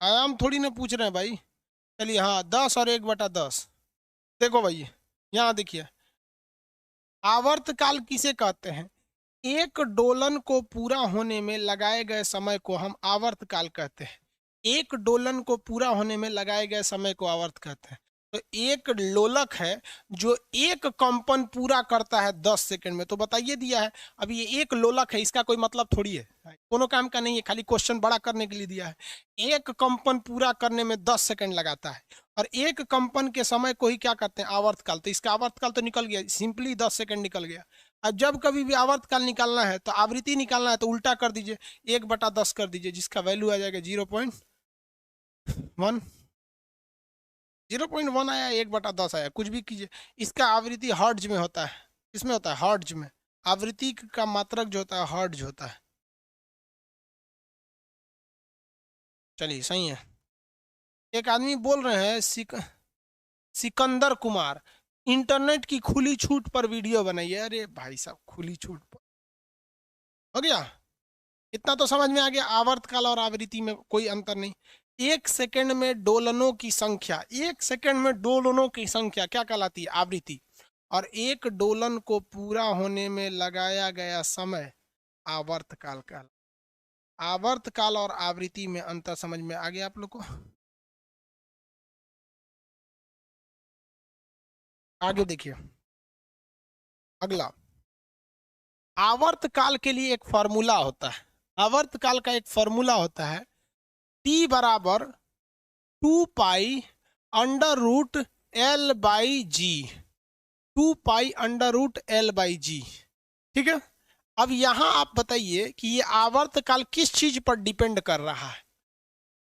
आयाम थोड़ी ना पूछ रहे हैं भाई। चलिए हाँ 10 और 1/10। देखो भाई यहाँ देखिए, आवर्तकाल किसे कहते हैं? एक डोलन को पूरा होने में लगाए गए समय को हम आवर्तकाल कहते हैं। एक डोलन को पूरा होने में लगाए गए समय को आवर्त कहते हैं। तो एक लोलक है जो एक कंपन पूरा करता है 10 सेकंड में, तो बताइए दिया है। अब ये एक लोलक है, इसका कोई मतलब थोड़ी है, कोनो काम का नहीं है, खाली क्वेश्चन बड़ा करने के लिए दिया है। एक कंपन पूरा करने में 10 सेकंड लगाता है और एक कंपन के समय को ही क्या कहते हैं? आवर्तकाल। तो इसका आवर्तकाल तो निकल गया, सिंपली 10 सेकंड निकल गया। अब जब कभी भी आवर्तकाल निकालना है तो आवृत्ति निकालना है तो उल्टा कर दीजिए, 1/10 कर दीजिए, जिसका वैल्यू आ जाएगा 0.1। 0.1 आया, 1/10 आया, कुछ भी कीजिए। इसका आवृत्ति हर्ट्ज में होता है, इसमें होता है हर्ट्ज में, आवृत्ति का मात्रक जो होता है हर्ट्ज होता है। चलिए सही है। एक आदमी बोल रहे हैं सिकंदर कुमार, इंटरनेट की खुली छूट पर वीडियो बनाइए। अरे भाई साहब खुली छूट पर हो गया, इतना तो समझ में आ गया। आवर्तकाल और आवृत्ति में कोई अंतर नहीं। एक सेकंड में डोलनों की संख्या, एक सेकंड में डोलनों की संख्या क्या कहलाती है? आवृत्ति। और एक डोलन को पूरा होने में लगाया गया समय आवर्तकाल का। आवर्तकाल और आवृत्ति में अंतर समझ में आ गया आप लोग को? आगे देखिए अगला, आवर्तकाल के लिए एक फॉर्मूला होता है। आवर्तकाल का एक फॉर्मूला होता है T बराबर 2 pi under root L by g, 2 pi under root L by g. ठीक है, अब यहां आप बताइए कि ये आवर्तकाल किस चीज पर डिपेंड कर रहा है।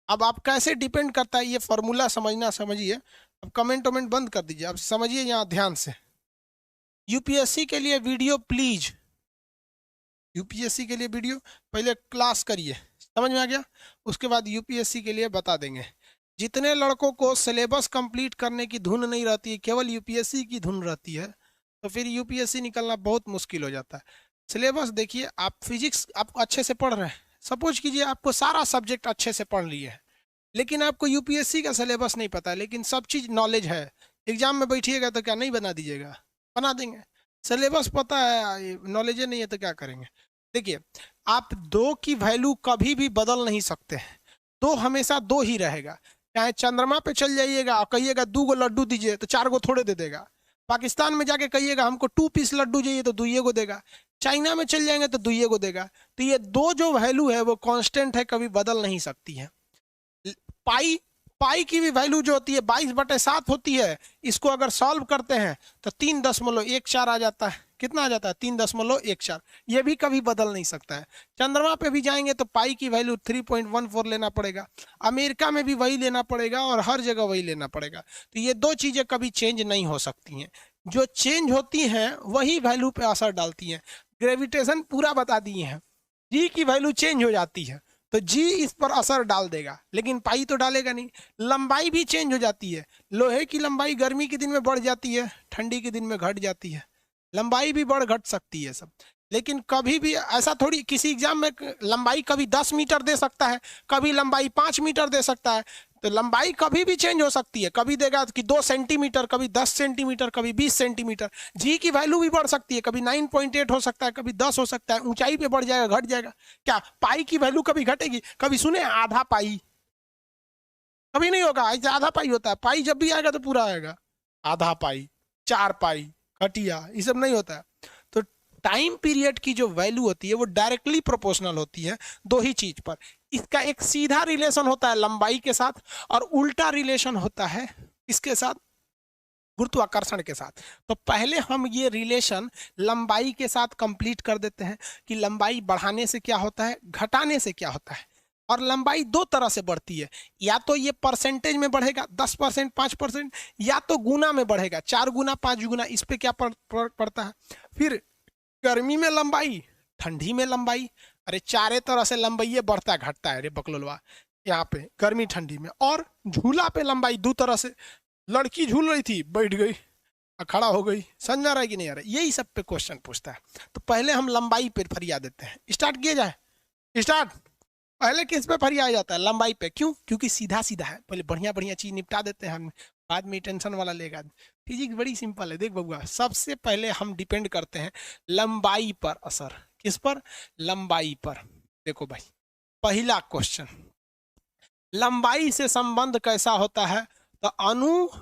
अब आप कैसे डिपेंड करता है ये फॉर्मूला समझना, समझिए। अब कमेंट वमेंट बंद कर दीजिए, अब समझिए यहाँ ध्यान से। यूपीएससी के लिए वीडियो प्लीज, यूपीएससी के लिए वीडियो पहले क्लास करिए, समझ में आ गया, उसके बाद यूपीएससी के लिए बता देंगे। जितने लड़कों को सिलेबस कंप्लीट करने की धुन नहीं रहती है, केवल यूपीएससी की धुन रहती है, तो फिर यूपीएससी निकलना बहुत मुश्किल हो जाता है। सिलेबस देखिए, आप फिजिक्स आप अच्छे से पढ़ रहे हैं, सपोज कीजिए आपको सारा सब्जेक्ट अच्छे से पढ़ लिए है, लेकिन आपको यूपीएससी का सिलेबस नहीं पता है, लेकिन सब चीज़ नॉलेज है, एग्जाम में बैठिएगा तो क्या नहीं बना दीजिएगा? बना देंगे। सिलेबस पता है, नॉलेज नहीं है तो क्या करेंगे? देखिए, आप दो की वैल्यू कभी भी बदल नहीं सकते हैं, दो हमेशा दो ही रहेगा। चाहे चंद्रमा पे चल जाइएगा और कहिएगा 2 लड्डू दीजिए तो 4 थोड़े दे देगा। पाकिस्तान में जाके कहिएगा हमको 2 पीस लड्डू चाहिए तो 2 देगा। चाइना में चल जाएंगे तो 2 देगा। तो ये दो जो वैल्यू है वो कांस्टेंट है, कभी बदल नहीं सकती है। पाई, पाई की भी वैल्यू जो होती है 22/7 होती है, इसको अगर सॉल्व करते हैं तो 3.14 आ जाता है। कितना आ जाता है? 3.14। ये भी कभी बदल नहीं सकता है। चंद्रमा पे भी जाएंगे तो पाई की वैल्यू 3.14 लेना पड़ेगा, अमेरिका में भी वही लेना पड़ेगा और हर जगह वही लेना पड़ेगा। तो ये दो चीजें कभी चेंज नहीं हो सकती हैं, जो चेंज होती हैं वही वैल्यू पे असर डालती हैं। ग्रेविटेशन पूरा बता दिए हैं, जी की वैल्यू चेंज हो जाती है तो जी इस पर असर डाल देगा, लेकिन पाई तो डालेगा नहीं। लंबाई भी चेंज हो जाती है, लोहे की लंबाई गर्मी के दिन में बढ़ जाती है, ठंडी के दिन में घट जाती है, लंबाई भी बढ़ घट सकती है सब। लेकिन कभी भी ऐसा थोड़ी, किसी एग्जाम में लंबाई कभी 10 मीटर दे सकता है, कभी लंबाई 5 मीटर दे सकता है। तो लंबाई कभी भी चेंज हो सकती है, कभी देगा कि 2 सेंटीमीटर, कभी 10 सेंटीमीटर, कभी 20 सेंटीमीटर। जी की वैल्यू भी बढ़ सकती है, कभी 9.8 हो सकता है, कभी 10 हो सकता है, ऊंचाई पे बढ़ जाएगा, घट जाएगा। क्या पाई की वैल्यू कभी घटेगी? कभी सुने आधा पाई? कभी नहीं होगा। ऐसे आधा पाई होता है, पाई जब भी आएगा तो पूरा आएगा। आधा पाई, 4 पाई, घटिया, ये सब नहीं होता है। तो टाइम पीरियड की जो वैल्यू होती है वो डायरेक्टली प्रोपोर्शनल होती है दो ही चीज पर। इसका एक सीधा रिलेशन होता है लंबाई के साथ, और उल्टा रिलेशन होता है इसके साथ, गुरुत्वाकर्षण के साथ। तो पहले हम ये रिलेशन लंबाई के साथ कंप्लीट कर देते हैं कि लंबाई बढ़ाने से क्या होता है, घटाने से क्या होता है। और लंबाई दो तरह से बढ़ती है, या तो ये परसेंटेज में बढ़ेगा 10%, 5%, या तो गुना में बढ़ेगा 4 गुना, 5 गुना। इस पे क्या पड़ता है? फिर गर्मी में लंबाई, ठंडी में लंबाई। अरे चारे तरह से लंबाई बढ़ता घटता है रे बकलोलवा, यहाँ पे गर्मी ठंडी में। और झूला पे लंबाई दो तरह से, लड़की झूल रही थी, बैठ गई, खड़ा हो गई, समझ आ रहा है कि नहीं आ रहा है? यही सब पे क्वेश्चन पूछता है। तो पहले हम लंबाई पे फरिया देते हैं। स्टार्ट किया जाए? स्टार्ट। पहले किस पे फरिया जाता है? लंबाई पे। क्यों? क्योंकि सीधा सीधा है, पहले बढ़िया बढ़िया चीज निपटा देते हैं हम, बाद में टेंशन वाला लेगा। फिजिक्स बड़ी सिंपल है, देख बबुआ, सबसे पहले हम डिपेंड करते हैं लंबाई पर असर। किस पर? लंबाई पर। देखो भाई, पहला क्वेश्चन, लंबाई से संबंध कैसा होता है? तो अनुक्रमानुपाती।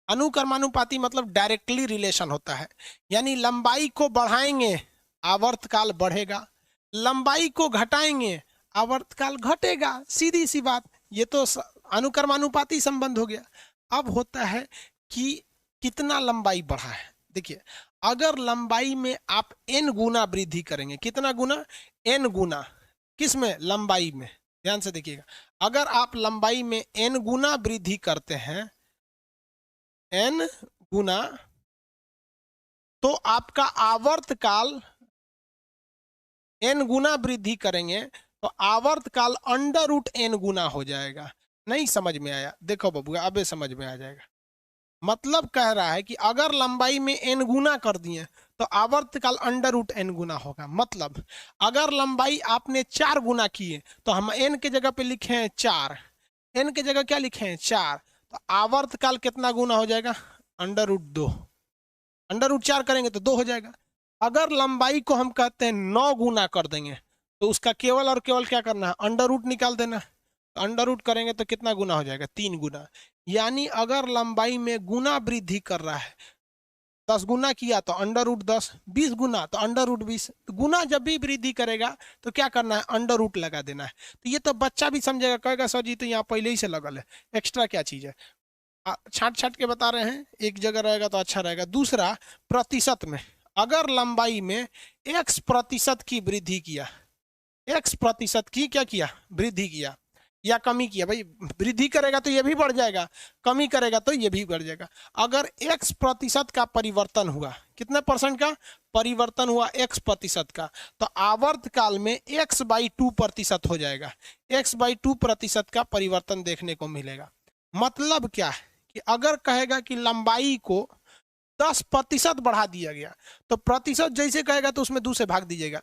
अनुक्रमानुपाती मतलब डायरेक्टली रिलेशन होता है, यानी लंबाई को बढ़ाएंगे आवर्तकाल बढ़ेगा, लंबाई को घटाएंगे आवर्तकाल घटेगा। सीधी सी बात, ये तो अनुक्रमानुपाती संबंध हो गया। अब होता है कि कितना लंबाई बढ़ा है। देखिए, अगर लंबाई में आप n गुना वृद्धि करेंगे, कितना गुना? n गुना। किस में? लंबाई में। ध्यान से देखिएगा, अगर आप लंबाई में n गुना वृद्धि करते हैं, n गुना, तो आपका आवर्तकाल n गुना वृद्धि करेंगे तो आवर्तकाल अंडर रूट n गुना हो जाएगा। नहीं समझ में आया? देखो बबुआ, अबे समझ में आ जाएगा। मतलब कह रहा है कि अगर लंबाई में n गुना कर दिए तो आवर्तकाल अंडर रूट n गुना होगा। मतलब अगर लंबाई आपने 4 गुना किए तो हम n के जगह पे लिखे हैं 4, n के जगह क्या लिखे हैं? 4। तो आवर्तकाल कितना गुना हो जाएगा? Under root 2। अंडर रूट 4 करेंगे तो 2 हो जाएगा। अगर लंबाई को हम कहते हैं 9 गुना कर देंगे तो उसका केवल और केवल क्या करना है, अंडर रूट निकाल देना है। तो अंडर रूट करेंगे तो कितना गुना हो जाएगा, 3 गुना। यानी अगर लंबाई में गुना वृद्धि कर रहा है, 10 गुना किया तो अंडर रूट 10, 20 गुना तो अंडर रूट 20, गुना जब भी वृद्धि करेगा तो क्या करना है, अंडर रूट लगा देना है। तो ये तो बच्चा भी समझेगा, कहेगा सर जी तो यहाँ पहले ही से लगल है, एक्स्ट्रा क्या चीज है। छाट छाट के बता रहे हैं, एक जगह रहेगा तो अच्छा रहेगा। दूसरा, प्रतिशत में अगर लंबाई में x% की वृद्धि किया, x% की क्या किया, वृद्धि किया या कमी किया, भाई वृद्धि करेगा तो ये भी बढ़ जाएगा, कमी करेगा तो ये भी बढ़ जाएगा। अगर x% का परिवर्तन हुआ, कितने परसेंट का परिवर्तन हुआ, x% का, तो आवर्त काल में x/2% हो जाएगा, x/2% का परिवर्तन देखने को मिलेगा। मतलब क्या है कि अगर कहेगा कि लंबाई को 10% बढ़ा दिया गया, तो प्रतिशत जैसे कहेगा तो उसमें 2 से भाग दीजिएगा।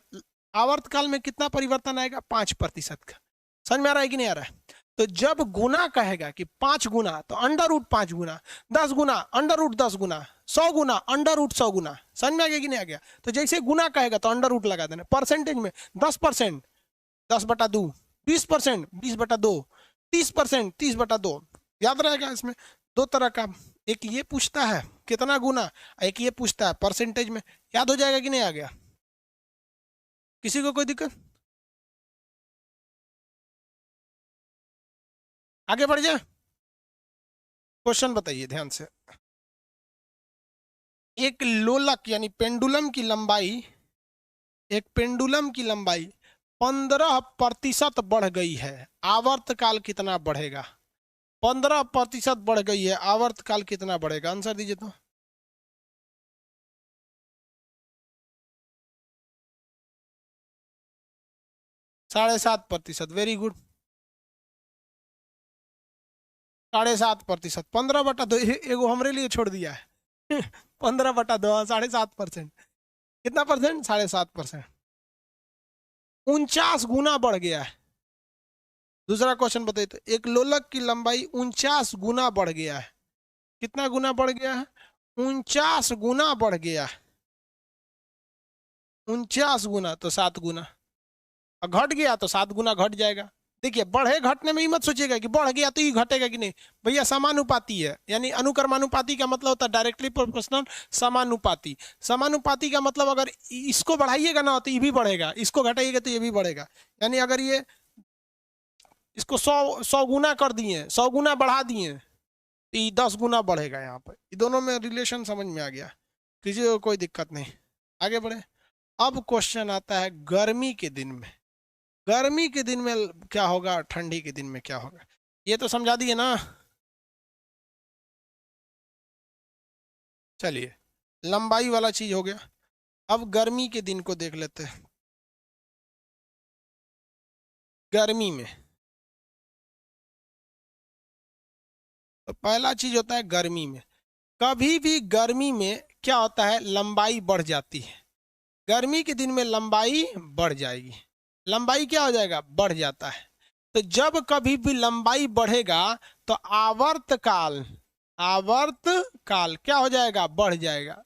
आवर्त काल में कितना परिवर्तन आएगा, 5% का। समझ में आ रहा है कि नहीं आ रहा है। तो जब गुना कहेगा कि 5 गुना तो अंडर रूट 5 गुना, 10 गुना अंडर रूट 10 गुना, 100 गुना अंडर रूट 100 गुना। समझ में आ गया कि नहीं आ गया। तो जैसे गुना कहेगा तो अंडर रूट लगा देना। परसेंटेज में 10%, 10/2, 20%, 20/2, 30%, 30/2। याद रहेगा। इसमें 2 तरह का, एक ये पूछता है कितना गुना, एक ये पूछता है परसेंटेज में। याद हो जाएगा कि नहीं आ गया, किसी को कोई दिक्कत, आगे बढ़ जाए। क्वेश्चन बताइए ध्यान से। एक लोलक यानी पेंडुलम की लंबाई, एक पेंडुलम की लंबाई 15% बढ़ गई है, आवर्तकाल कितना बढ़ेगा। 15% बढ़ गई है, आवर्तकाल कितना बढ़ेगा, आंसर दीजिए तो। साढ़े 7%, वेरी गुड। 7.5%, 15/2, एगो हमरे लिए छोड़ दिया है। 15/2, 7.5%, कितना परसेंट, 7.5%, 49 गुना बढ़ गया है। दूसरा क्वेश्चन बताइए तो, एक लोलक की लंबाई 49 गुना बढ़ गया है, कितना गुना बढ़ गया है, 49 गुना बढ़ गया है। 49 गुना तो 7 गुना, और घट गया तो 7 गुना घट जाएगा। देखिए, बढ़े घटने में ही मत सोचिएगा कि बढ़ गया तो ही घटेगा कि नहीं, भैया समानुपाती है। यानी अनुक्रमानुपाती का मतलब होता है डायरेक्टली प्रोपोर्शनल समानुपाती। समानुपाती का मतलब अगर इसको बढ़ाइएगा ना तो ये भी बढ़ेगा, इसको घटाइएगा तो ये भी बढ़ेगा। यानी अगर ये इसको 100 गुना कर दिए, 100 गुना बढ़ा दिए, तो ये 10 गुना बढ़ेगा। यहाँ पर ये दोनों में रिलेशन समझ में आ गया, किसी को कोई दिक्कत नहीं। आगे बढ़े। अब क्वेश्चन आता है गर्मी के दिन में, गर्मी के दिन में क्या होगा, ठंडी के दिन में क्या होगा। ये तो समझा दिए ना। चलिए, लंबाई वाला चीज हो गया। अब गर्मी के दिन को देख लेते हैं। गर्मी में तो पहला चीज होता है, गर्मी में कभी भी गर्मी में क्या होता है, लंबाई बढ़ जाती है। गर्मी के दिन में लंबाई बढ़ जाएगी, लंबाई क्या हो जाएगा, बढ़ जाता है। तो जब कभी भी लंबाई बढ़ेगा तो आवर्तकाल, आवर्तकाल क्या हो जाएगा, बढ़ जाएगा।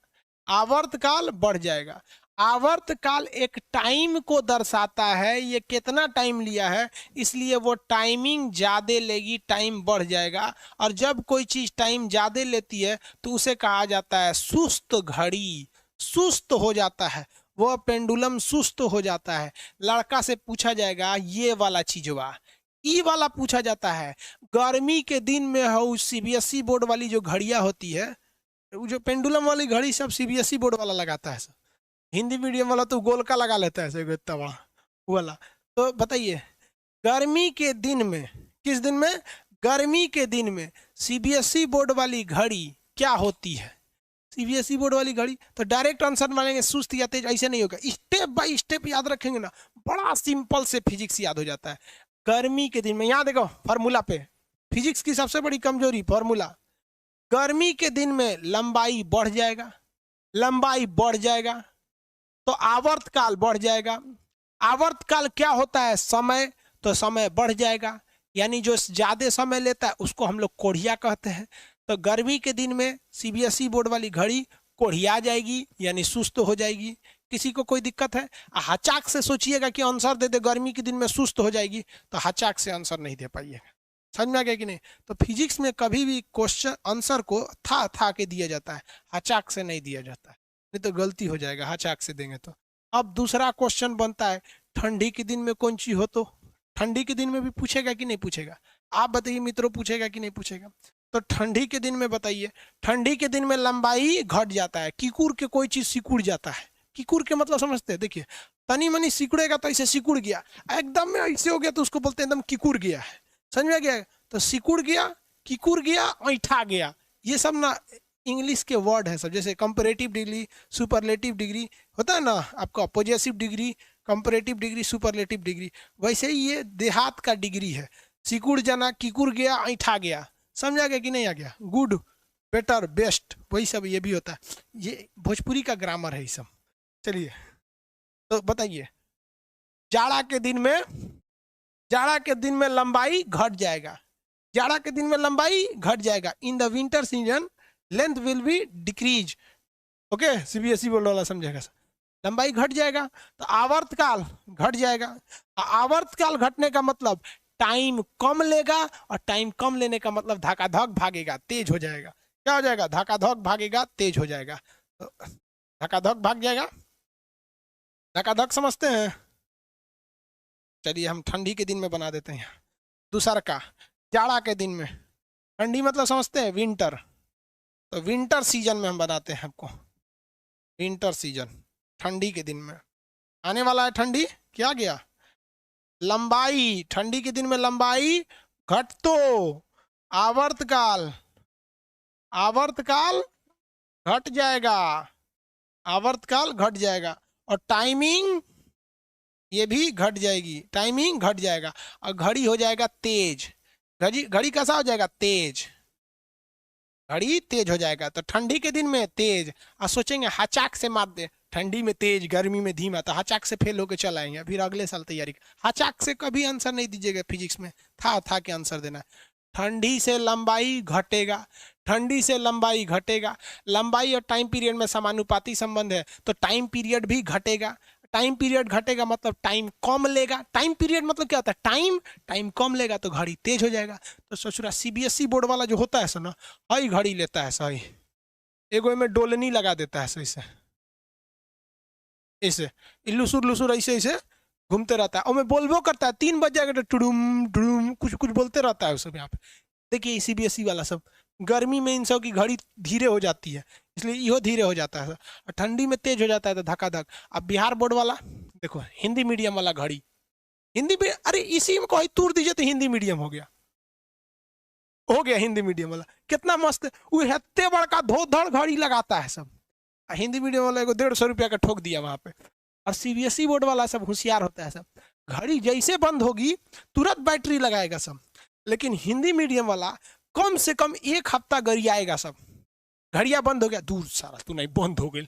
आवर्तकाल बढ़ जाएगा। आवर्तकाल एक टाइम को दर्शाता है, ये कितना टाइम लिया है, इसलिए वो टाइमिंग ज्यादा लेगी, टाइम बढ़ जाएगा। और जब कोई चीज टाइम ज्यादा लेती है तो उसे कहा जाता है सुस्त घड़ी, सुस्त हो जाता है वो पेंडुलम, सुस्त हो जाता है। लड़का से पूछा जाएगा ये वाला चीजवा, ई वाला पूछा जाता है। गर्मी के दिन में हो सीबीएसई बोर्ड वाली जो घड़ियां होती है, जो पेंडुलम वाली घड़ी सब सीबीएसई बोर्ड वाला लगाता है। हिंदी मीडियम वाला तो गोल का लगा लेता है इतना बड़ा वाला। तो बताइए, गर्मी के दिन में, किस दिन में, गर्मी के दिन में सीबीएसई बोर्ड वाली घड़ी क्या होती है, सीबीएसई बोर्ड वाली घड़ी। तो डायरेक्ट आंसर मानेंगे सुस्त या तेज, ऐसे नहीं होगा, स्टेप बाय स्टेप याद रखेंगे ना, बड़ा सिंपल से फिजिक्स याद हो जाता है। गर्मी के दिन में, यहाँ देखो फॉर्मूला पे, फिजिक्स की सबसे बड़ी कमजोरी फॉर्मूला। गर्मी के दिन में लंबाई बढ़ जाएगा, लंबाई बढ़ जाएगा तो आवर्तकाल बढ़ जाएगा। आवर्तकाल क्या होता है, समय, तो समय बढ़ जाएगा। यानी जो ज्यादा समय लेता है उसको हम लोग कोढ़िया कहते हैं। तो गर्मी के दिन में सीबीएसई बोर्ड वाली घड़ी कोढ़िया जाएगी, यानी सुस्त हो जाएगी। किसी को कोई दिक्कत है? हचाक से सोचिएगा कि आंसर दे दे, गर्मी के दिन में सुस्त हो जाएगी, तो हचाक से आंसर नहीं दे पाइएगा। समझ में आ गया कि नहीं? तो फिजिक्स में कभी भी क्वेश्चन आंसर को था के दिया जाता है, हचाक से नहीं दिया जाता है, नहीं तो गलती हो जाएगा हचाक से देंगे तो। अब दूसरा क्वेश्चन बनता है, ठंडी के दिन में कौन चीज हो? तो ठंडी के दिन में भी पूछेगा कि नहीं पूछेगा? आप बताइए मित्रों, पूछेगा कि नहीं पूछेगा? तो ठंडी के दिन में बताइए, ठंडी के दिन में लंबाई घट जाता है, किकुर के कोई चीज सिकुड़ जाता है। किकुर के मतलब समझते हैं? देखिए, तनी मनी सिकुड़ेगा तो ऐसे सिकुड़ गया, एकदम में ऐसे हो गया तो उसको बोलते हैं एकदम किकुर गया है। समझ में गया? तो सिकुड़ गया, किकुर गया, ऐठा गया, ये सब ना इंग्लिश के वर्ड है सब। जैसे कंपैरेटिव डिग्री, सुपरलेटिव डिग्री होता है ना आपका, possessive degree, comparative degree, superlative degree, वैसे ही ये देहात का डिग्री है। सिकुड़ जाना, किकुर गया, ऐठा गया। समझ आ गया कि नहीं आ गया? गुड, बेटर, बेस्ट, वही सब ये भी होता है। ये भोजपुरी का ग्रामर है ये सब। चलिए तो बताइए, जाड़ा के दिन में, जाड़ा के दिन में लंबाई घट जाएगा, जाड़ा के दिन में लंबाई घट जाएगा। In the winter season length will be decrease. Okay, CBSE board वाला समझेगा सर, लंबाई घट जाएगा। तो आवर्तकाल घट जाएगा। आवर्तकाल घटने का मतलब टाइम कम लेगा, और टाइम कम लेने का मतलब धकाधक भागेगा, तेज हो जाएगा। क्या हो जाएगा? धकाधक भागेगा, तेज हो जाएगा। तो धकाधक भाग जाएगा, धकाधक समझते हैं? चलिए हम ठंडी के दिन में बना देते हैं। दूसरा का, जाड़ा के दिन में, ठंडी मतलब समझते हैं विंटर, तो विंटर सीजन में हम बनाते हैं आपको। विंटर सीजन, ठंडी के दिन में आने वाला है ठंडी, क्या गया? लंबाई, ठंडी के दिन में लंबाई घट तो आवर्तकाल, आवर्तकाल घट जाएगा, आवर्तकाल घट जाएगा। और टाइमिंग ये भी घट जाएगी, टाइमिंग घट जाएगा। और घड़ी हो जाएगा तेज। घड़ी, घड़ी कैसा हो जाएगा? तेज, घड़ी तेज हो जाएगा। तो ठंडी के दिन में तेज, और सोचेंगे हचाक से मार दे, ठंडी में तेज, गर्मी में धीमा, तो हचाक से फेल होके चल आएंगे, फिर अगले साल तैयारी। हचाक से कभी आंसर नहीं दीजिएगा फिजिक्स में, था के आंसर देना। ठंडी से लंबाई घटेगा, ठंडी से लंबाई घटेगा। लंबाई और टाइम पीरियड में समानुपाती संबंध है, तो टाइम पीरियड भी घटेगा। टाइम पीरियड घटेगा मतलब टाइम कम लेगा। टाइम पीरियड मतलब क्या होता है? टाइम, टाइम कम लेगा तो घड़ी तेज हो जाएगा। तो सोच रहा सीबीएसई बोर्ड वाला जो होता है सो ना, हई घड़ी लेता है सही, एगो में डोलनी लगा देता है सही से, ऐसे इल्लुसुर लुसुर ऐसे ऐसे घूमते रहता है, और मैं बोलबो करता है 3 बज जाएगा तो टुडुम टुडुम कुछ कुछ बोलते रहता है सब। यहाँ पे देखिए सीबीएसई वाला सब, गर्मी में इन सब की घड़ी धीरे हो जाती है, इसलिए यो धीरे हो जाता है, और ठंडी में तेज हो जाता है तो धकाधक। अब बिहार बोर्ड वाला देखो, हिंदी मीडियम वाला घड़ी, हिंदी में, अरे इसी में कोई तूर दीजिए तो हिंदी मीडियम हो गया, हो गया हिंदी मीडियम वाला। कितना मस्त, वो हेत्ते बड़का धोधड़ घड़ी लगाता है सब। हिंदी मीडियम वाला को 150 रुपया का ठोक दिया वहां पे। और सीबीएसई बोर्ड वाला सब होशियार होता है सब, घड़ी जैसे बंद होगी तुरंत बैटरी लगाएगा सब। लेकिन हिंदी मीडियम वाला कम से कम 1 हफ्ता गरियाएगा सब। घड़िया बंद हो गया, दूर सारा तू नहीं बंद हो गई,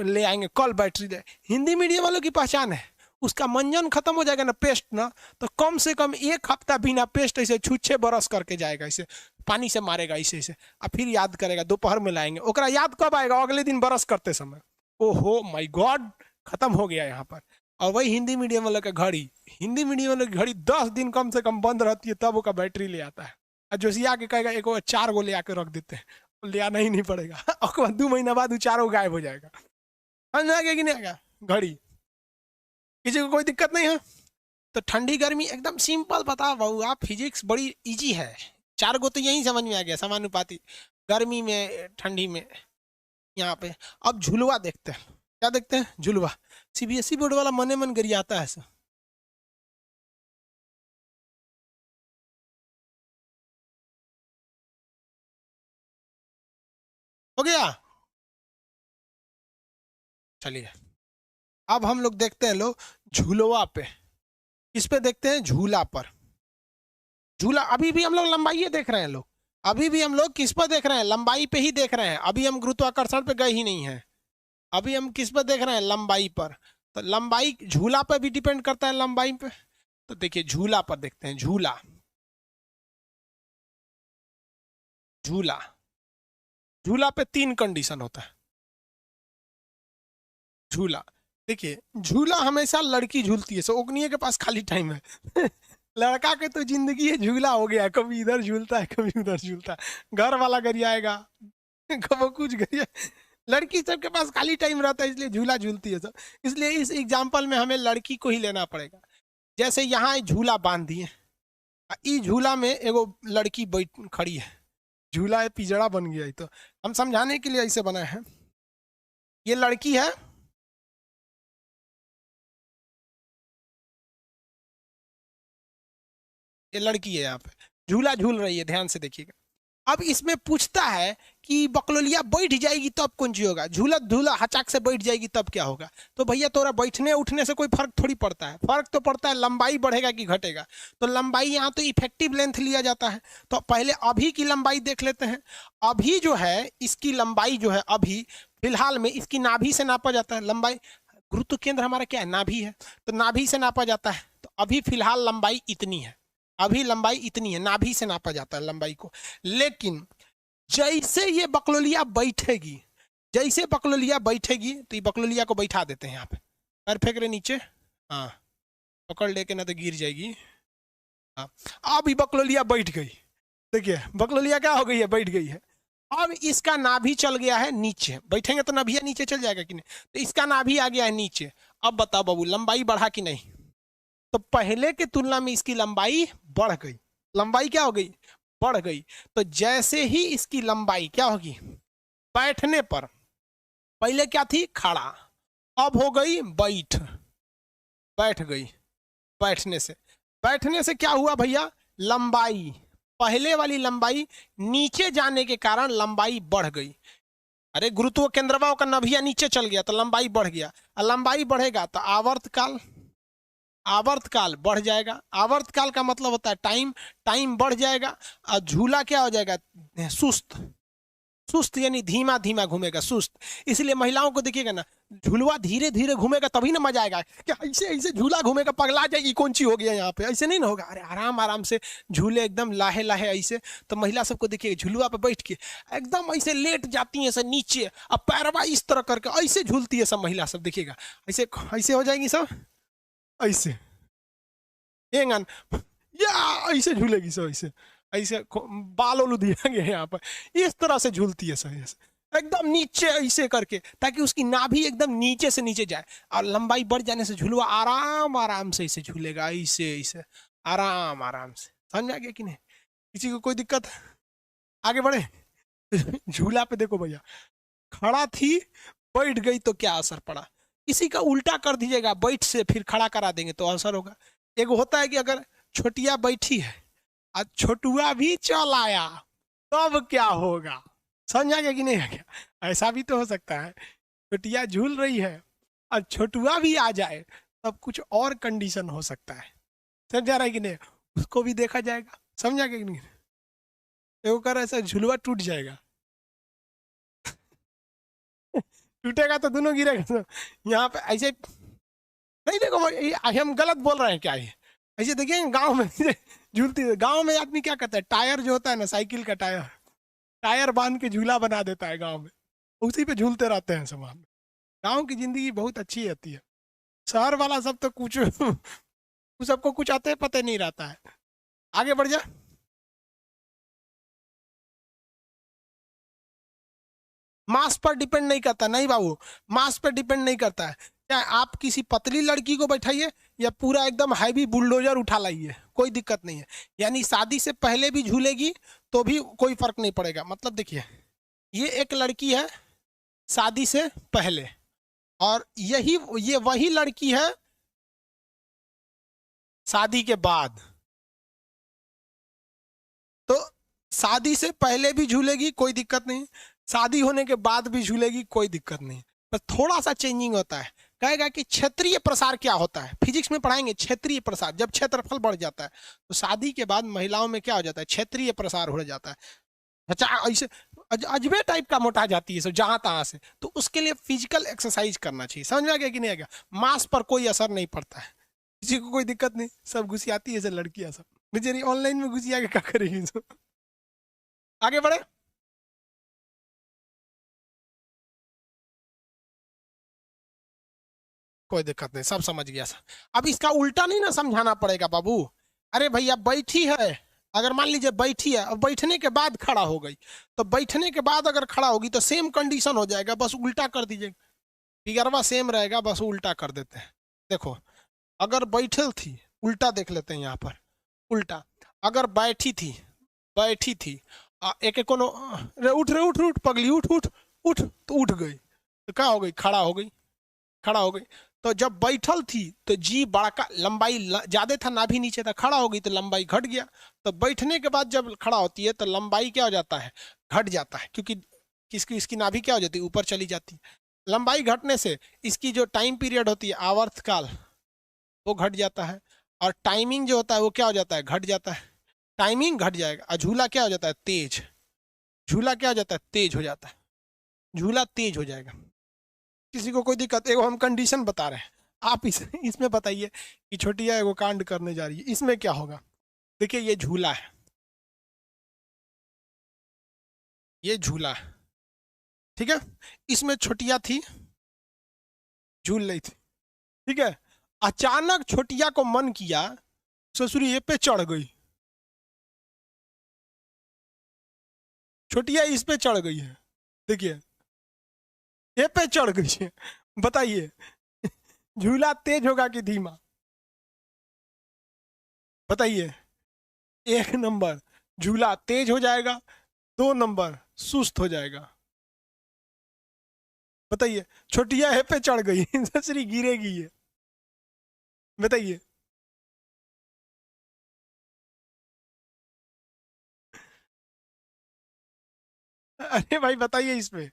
ले आएंगे कल बैटरी दे। हिंदी मीडियम वालों की पहचान है, उसका मंजन खत्म हो जाएगा ना, पेस्ट ना, तो कम से कम 1 हफ्ता बिना पेस्ट ऐसे छुच्छे बरस करके जाएगा, ऐसे पानी से मारेगा ऐसे ऐसे, और फिर याद करेगा, दोपहर में लाएंगे। ओकरा याद कब आएगा? अगले दिन बरस करते समय। ओहो माय गॉड, खत्म हो गया यहाँ पर। और वही हिंदी मीडियम वालों का घड़ी, हिंदी मीडियम वालों की घड़ी 10 दिन कम से कम बंद रहती है, तब वो का बैटरी ले आता है। और जोशिया के कहेगा एक 4 गो ले आके रख देते हैं, ले आना ही नहीं पड़ेगा। और 2 महीना बाद वो 4 गायब हो जाएगा। समझ आ गया कि नहीं आएगा? घड़ी किसी को कोई दिक्कत नहीं है? तो ठंडी गर्मी एकदम सिंपल बता बहू आप, फिजिक्स बड़ी इजी है। 4 गो तो यही समझ में आ गया, समानुपाती, गर्मी में ठंडी में। यहाँ पे अब झुलवा देखते हैं, क्या देखते हैं? झुलवा। सीबीएसई बोर्ड वाला मने मन गरियाता है सर। हो गया? चलिए अब हम लोग देखते हैं लोग झूलवा पे। किस पे देखते हैं? झूला पर। झूला, अभी भी हम लोग लंबाई देख रहे हैं लोग, अभी भी हम लोग किस पर देख रहे हैं? लंबाई पे ही देख रहे हैं। अभी हम गुरुत्वाकर्षण पे गए ही नहीं है, अभी हम किस पर देख रहे हैं? लंबाई पर। तो लंबाई झूला पर भी डिपेंड करता है, लंबाई पे। तो देखिए झूला पर देखते हैं। झूला, झूला, झूला पे 3 कंडीशन होता है। झूला, देखिए झूला हमेशा लड़की झूलती है, सो ओकनिये के पास खाली टाइम है लड़का के तो जिंदगी है झूला हो गया, कभी इधर झूलता है कभी उधर झूलता है, घर वाला गरियाएगा कभी कुछ गरिया, लड़की सबके पास खाली टाइम रहता है इसलिए झूला झूलती है सब। इसलिए इस एग्जाम्पल में हमें लड़की को ही लेना पड़ेगा। जैसे यहाँ झूला बांध दिए, ई झूला में एगो लड़की बैठ खड़ी है, झूला है पिजड़ा बन गया है, तो हम समझाने के लिए ऐसे बनाए हैं। ये लड़की है, ये लड़की है, यहाँ पे झूला झूल रही है, ध्यान से देखिएगा। अब इसमें पूछता है कि बकलोलिया बैठ जाएगी तब कौन सी होगा, झूला झूला हचाक से बैठ जाएगी तब क्या होगा। तो भैया तोरा बैठने उठने से कोई फर्क थोड़ी पड़ता है, फर्क तो पड़ता है लंबाई बढ़ेगा कि घटेगा। तो लंबाई यहाँ तो इफेक्टिव लेंथ लिया जाता है। तो पहले अभी की लंबाई देख लेते हैं। अभी जो है इसकी लंबाई जो है अभी फिलहाल में इसकी नाभि से नापा जाता है लंबाई। गुरुत्व केंद्र हमारा क्या है, नाभि है, तो नाभि से नापा जाता है। तो अभी फिलहाल लंबाई इतनी है, अभी लंबाई इतनी है, नाभि से नापा जाता है लंबाई को। लेकिन जैसे ये बकलोलिया बैठेगी, जैसे बकलोलिया बैठेगी तो ये बकलोलिया को बैठा देते हैं यहाँ पे, पैर फेंक रहे नीचे, हाँ पकड़ लेके ना तो गिर जाएगी। हाँ अब ये बकलोलिया बैठ गई, देखिए बकलोलिया क्या हो गई है, बैठ गई है। अब इसका नाभि चल गया है नीचे, बैठेंगे तो नाभिया नीचे चल जाएगा कि नहीं, तो इसका नाभि आ गया है नीचे। अब बताओ बाबू लंबाई बढ़ा कि नहीं, तो पहले के तुलना में इसकी लंबाई बढ़ गई, लंबाई क्या हो गई, बढ़ गई। तो जैसे ही इसकी लंबाई क्या होगी, बैठने पर, पहले क्या थी खड़ा, अब हो गई बैठ, बैठ गई। बैठने से क्या हुआ भैया, लंबाई, पहले वाली लंबाई नीचे जाने के कारण लंबाई बढ़ गई। अरे गुरुत्व केंद्रवा का नभिया नीचे चल गया तो लंबाई बढ़ गया, और लंबाई बढ़ेगा तो आवर्तकाल, आवर्तकाल बढ़ जाएगा। आवर्तकाल का मतलब होता है टाइम, टाइम बढ़ जाएगा। और झूला क्या हो जाएगा, सुस्त, सुस्त यानी धीमा धीमा घूमेगा, सुस्त। इसलिए महिलाओं को देखिएगा ना, झूलवा धीरे धीरे घूमेगा तभी ना मजा आएगा, क्या ऐसे ऐसे झूला घूमेगा पगला जाएगी कौन सी हो गया यहाँ पे, ऐसे नहीं ना होगा। अरे आराम आराम से झूले एकदम लाहे लाहे ऐसे। तो महिला सबको देखिएगा झूलवा पे बैठ के एकदम ऐसे लेट जाती है सब नीचे, अब पैरवा इस तरह करके ऐसे झूलती है सब महिला सब, देखिएगा ऐसे ऐसे हो जाएंगी सब, ऐसे एंगन या ऐसे झूलेगी सब, ऐसे ऐसे बाल उल दिया गया यहाँ पर, इस तरह से झूलती है सब ऐसे एकदम नीचे ऐसे करके, ताकि उसकी नाभि एकदम नीचे से नीचे जाए। और लंबाई बढ़ जाने से झूलवा आराम आराम से ऐसे झूलेगा, ऐसे ऐसे आराम आराम से। समझ में आ गया कि नहीं, किसी को कोई दिक्कत, आगे बढ़े झूला पे देखो भैया, खड़ा थी बैठ गई तो क्या असर पड़ा, इसी का उल्टा कर दीजिएगा, बैठ से फिर खड़ा करा देंगे तो असर होगा। एक होता है कि अगर छोटिया बैठी है और छोटुआ भी चल आया तब क्या होगा, समझ आ गया कि नहीं आ गया, ऐसा भी तो हो सकता है। छोटिया झूल रही है और छोटुआ भी आ जाए तब कुछ और कंडीशन हो सकता है, समझ आ रहा है कि नहीं, उसको भी देखा जाएगा। समझा कि नहीं, एगो कर ऐसा झुलवा टूट जाएगा टूटेगा तो दोनों गिरेगा यहाँ पे ऐसे नहीं। देखो हम गलत बोल रहे हैं क्या, ये ऐसे देखिए गांव में झूलती है, गांव में आदमी क्या करता है, टायर जो होता है ना साइकिल का टायर, टायर बांध के झूला बना देता है गांव में, उसी पे झूलते रहते हैं सब। गांव की जिंदगी बहुत अच्छी रहती है, शहर वाला सब तो कुछ सबको कुछ आते पते नहीं रहता है। आगे बढ़ जा, मास पर डिपेंड नहीं करता, नहीं बाबू मास पर डिपेंड नहीं करता है। क्या आप किसी पतली लड़की को बैठाइए या पूरा एकदम हैवी बुलडोजर उठा लाइए, कोई दिक्कत नहीं है। यानी शादी से पहले भी झूलेगी तो भी कोई फर्क नहीं पड़ेगा। मतलब देखिए ये एक लड़की है शादी से पहले, और ये वही लड़की है शादी के बाद। तो शादी से पहले भी झूलेगी कोई दिक्कत नहीं, शादी होने के बाद भी झूलेगी कोई दिक्कत नहीं, बस थोड़ा सा चेंजिंग होता है। कहेगा कि क्षेत्रीय प्रसार क्या होता है, फिजिक्स में पढ़ाएंगे क्षेत्रीय प्रसार। जब क्षेत्रफल बढ़ जाता है तो शादी के बाद महिलाओं में क्या हो जाता है, क्षेत्रीय प्रसार हो जाता है। अच्छा ऐसे अजबे टाइप का मोटा जाती है सब जहां तहां से, तो उसके लिए फिजिकल एक्सरसाइज करना चाहिए। समझ में आ गया कि नहीं आ गया, मांस पर कोई असर नहीं पड़ता है, किसी को कोई दिक्कत नहीं, सब घुसियाती है सब लड़कियां सब, बेचारी ऑनलाइन में घुसिया के क्या करेगी सब। आगे बढ़े, कोई दिक्कत नहीं, सब समझ गया सर। अब इसका उल्टा नहीं ना समझाना पड़ेगा बाबू। अरे भैया बैठी है, अगर मान लीजिए बैठी है और बैठने के बाद खड़ा हो गई, तो बैठने के बाद अगर खड़ा होगी तो सेम कंडीशन हो जाएगा, बस उल्टा कर दीजिए। फिगरवा सेम रहेगा, बस उल्टा कर देते हैं। देखो अगर बैठल थी, उल्टा देख लेते हैं यहाँ पर। उल्टा अगर बैठी थी, बैठी थी एक एक कोनो रे उठ रे उठ उठ पगली उठ उठ उठ, तो उठ गई, तो क्या हो गई, खड़ा हो गई, खड़ा हो गई। तो जब बैठल थी तो जी बड़का लंबाई ज्यादा था, नाभि नीचे था, खड़ा हो गई तो लंबाई घट गया। तो बैठने के बाद जब खड़ा होती है तो लंबाई क्या हो जाता है, घट जाता है, क्योंकि किसकी इसकी नाभि क्या हो जाती है, ऊपर चली जाती है। लंबाई घटने से इसकी जो टाइम पीरियड होती है, आवर्तकाल, वो घट जाता है। और टाइमिंग जो होता है वो क्या हो जाता है, घट जाता है। टाइमिंग घट जाएगा और झूला क्या हो जाता है, तेज। झूला क्या हो जाता है, तेज हो जाता है। झूला तेज हो जाएगा। किसी को कोई दिक्कत, एगो हम कंडीशन बता रहे हैं, आप इसमें बताइए कि छोटिया एगो कांड करने जा रही है, इसमें क्या होगा। देखिए ये झूला है, ये झूला है, ठीक है। इसमें छोटिया थी, झूल रही थी, ठीक है। अचानक छोटिया को मन किया ससुरी ये पे चढ़ गई, छोटिया इस पे चढ़ गई है, देखिए ये पे चढ़ गई है। बताइए झूला तेज होगा कि धीमा, बताइए। एक नंबर झूला तेज हो जाएगा, 2 नंबर सुस्त हो जाएगा। बताइए छोटिया है पे चढ़ गई ससुरी गिरेगी ये, बताइए। अरे भाई बताइए इस पे।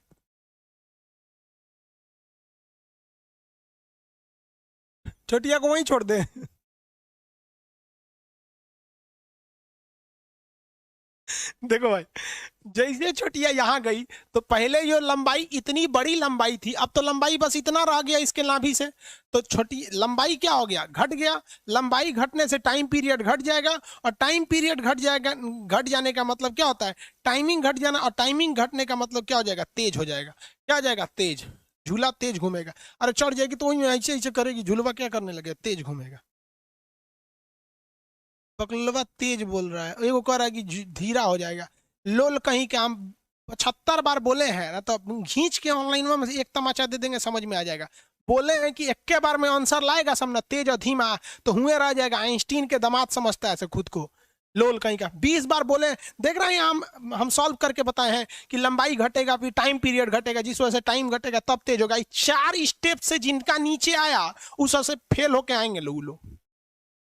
छोटिया को वहीं छोड़ दे देखो भाई, जैसे छोटिया यहाँ गई तो पहले जो लंबाई इतनी बड़ी लंबाई थी, अब तो लंबाई बस इतना रह गया इसके नाभि से। तो छोटी लंबाई क्या हो गया, घट गया। लंबाई घटने से टाइम पीरियड घट जाएगा, और टाइम पीरियड घट जाएगा, घट जाने का मतलब क्या होता है, टाइमिंग घट जाना। और टाइमिंग घटने का मतलब क्या हो जाएगा, तेज हो जाएगा। क्या हो जाएगा, तेज। झूला तेज घूमेगा। अरे चढ़ जाएगी तो वही ऐसे ऐसे करेगी, झूलवा क्या करने लगे, तेज घूमेगा। पकलवा तेज बोल रहा है, एगो कह रहा है कि धीरा हो जाएगा। लोल कहीं के, हम 75 बार बोले हैं ना, तो खींच के ऑनलाइन में एक तमाचा दे देंगे, समझ में आ जाएगा। बोले हैं कि एक के बार में आंसर लाएगा सब ना, तेज और धीमा, तो हुए रह जाएगा। आइंस्टीन के दामाद समझता है ऐसे खुद को, लोल कहीं का। 20 बार बोले, देख रहे हैं हम सॉल्व करके बताए हैं कि लंबाई घटेगा फिर टाइम पीरियड घटेगा, जिस वजह से टाइम घटेगा तब तेज होगा। 4 स्टेप से जिनका नीचे आया उस वजह से फेल होके आएंगे लोग।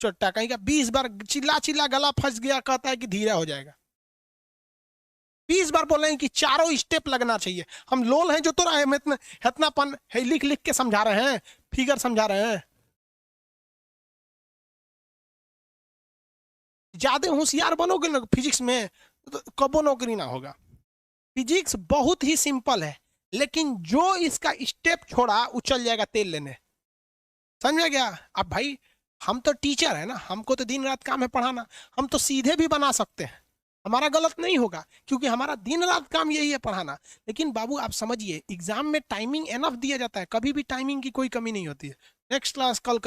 चोट्टा कहीं का 20 बार चिल्ला चिल्ला गला फंस गया, कहता है कि धीरा हो जाएगा। 20 बार बोल रहे हैं कि चारों स्टेप लगना चाहिए। हम लोल हैं जो तो रहे इतनापन है, लिख लिख के समझा रहे हैं, फिगर समझा रहे हैं। ज्यादा होशियार बनोगे ना फिजिक्स में तो कबो नौकरी ना होगा। फिजिक्स बहुत ही सिंपल है, लेकिन जो इसका स्टेप छोड़ा वो चल जाएगा तेल लेने। समझ में गया। अब भाई हम तो टीचर है ना, हमको तो दिन रात काम है पढ़ाना, हम तो सीधे भी बना सकते हैं, हमारा गलत नहीं होगा, क्योंकि हमारा दिन रात काम यही है, पढ़ाना। लेकिन बाबू आप समझिए, एग्जाम में टाइमिंग एनफ दिया जाता है, कभी भी टाइमिंग की कोई कमी नहीं होती है। नेक्स्ट क्लास कल कर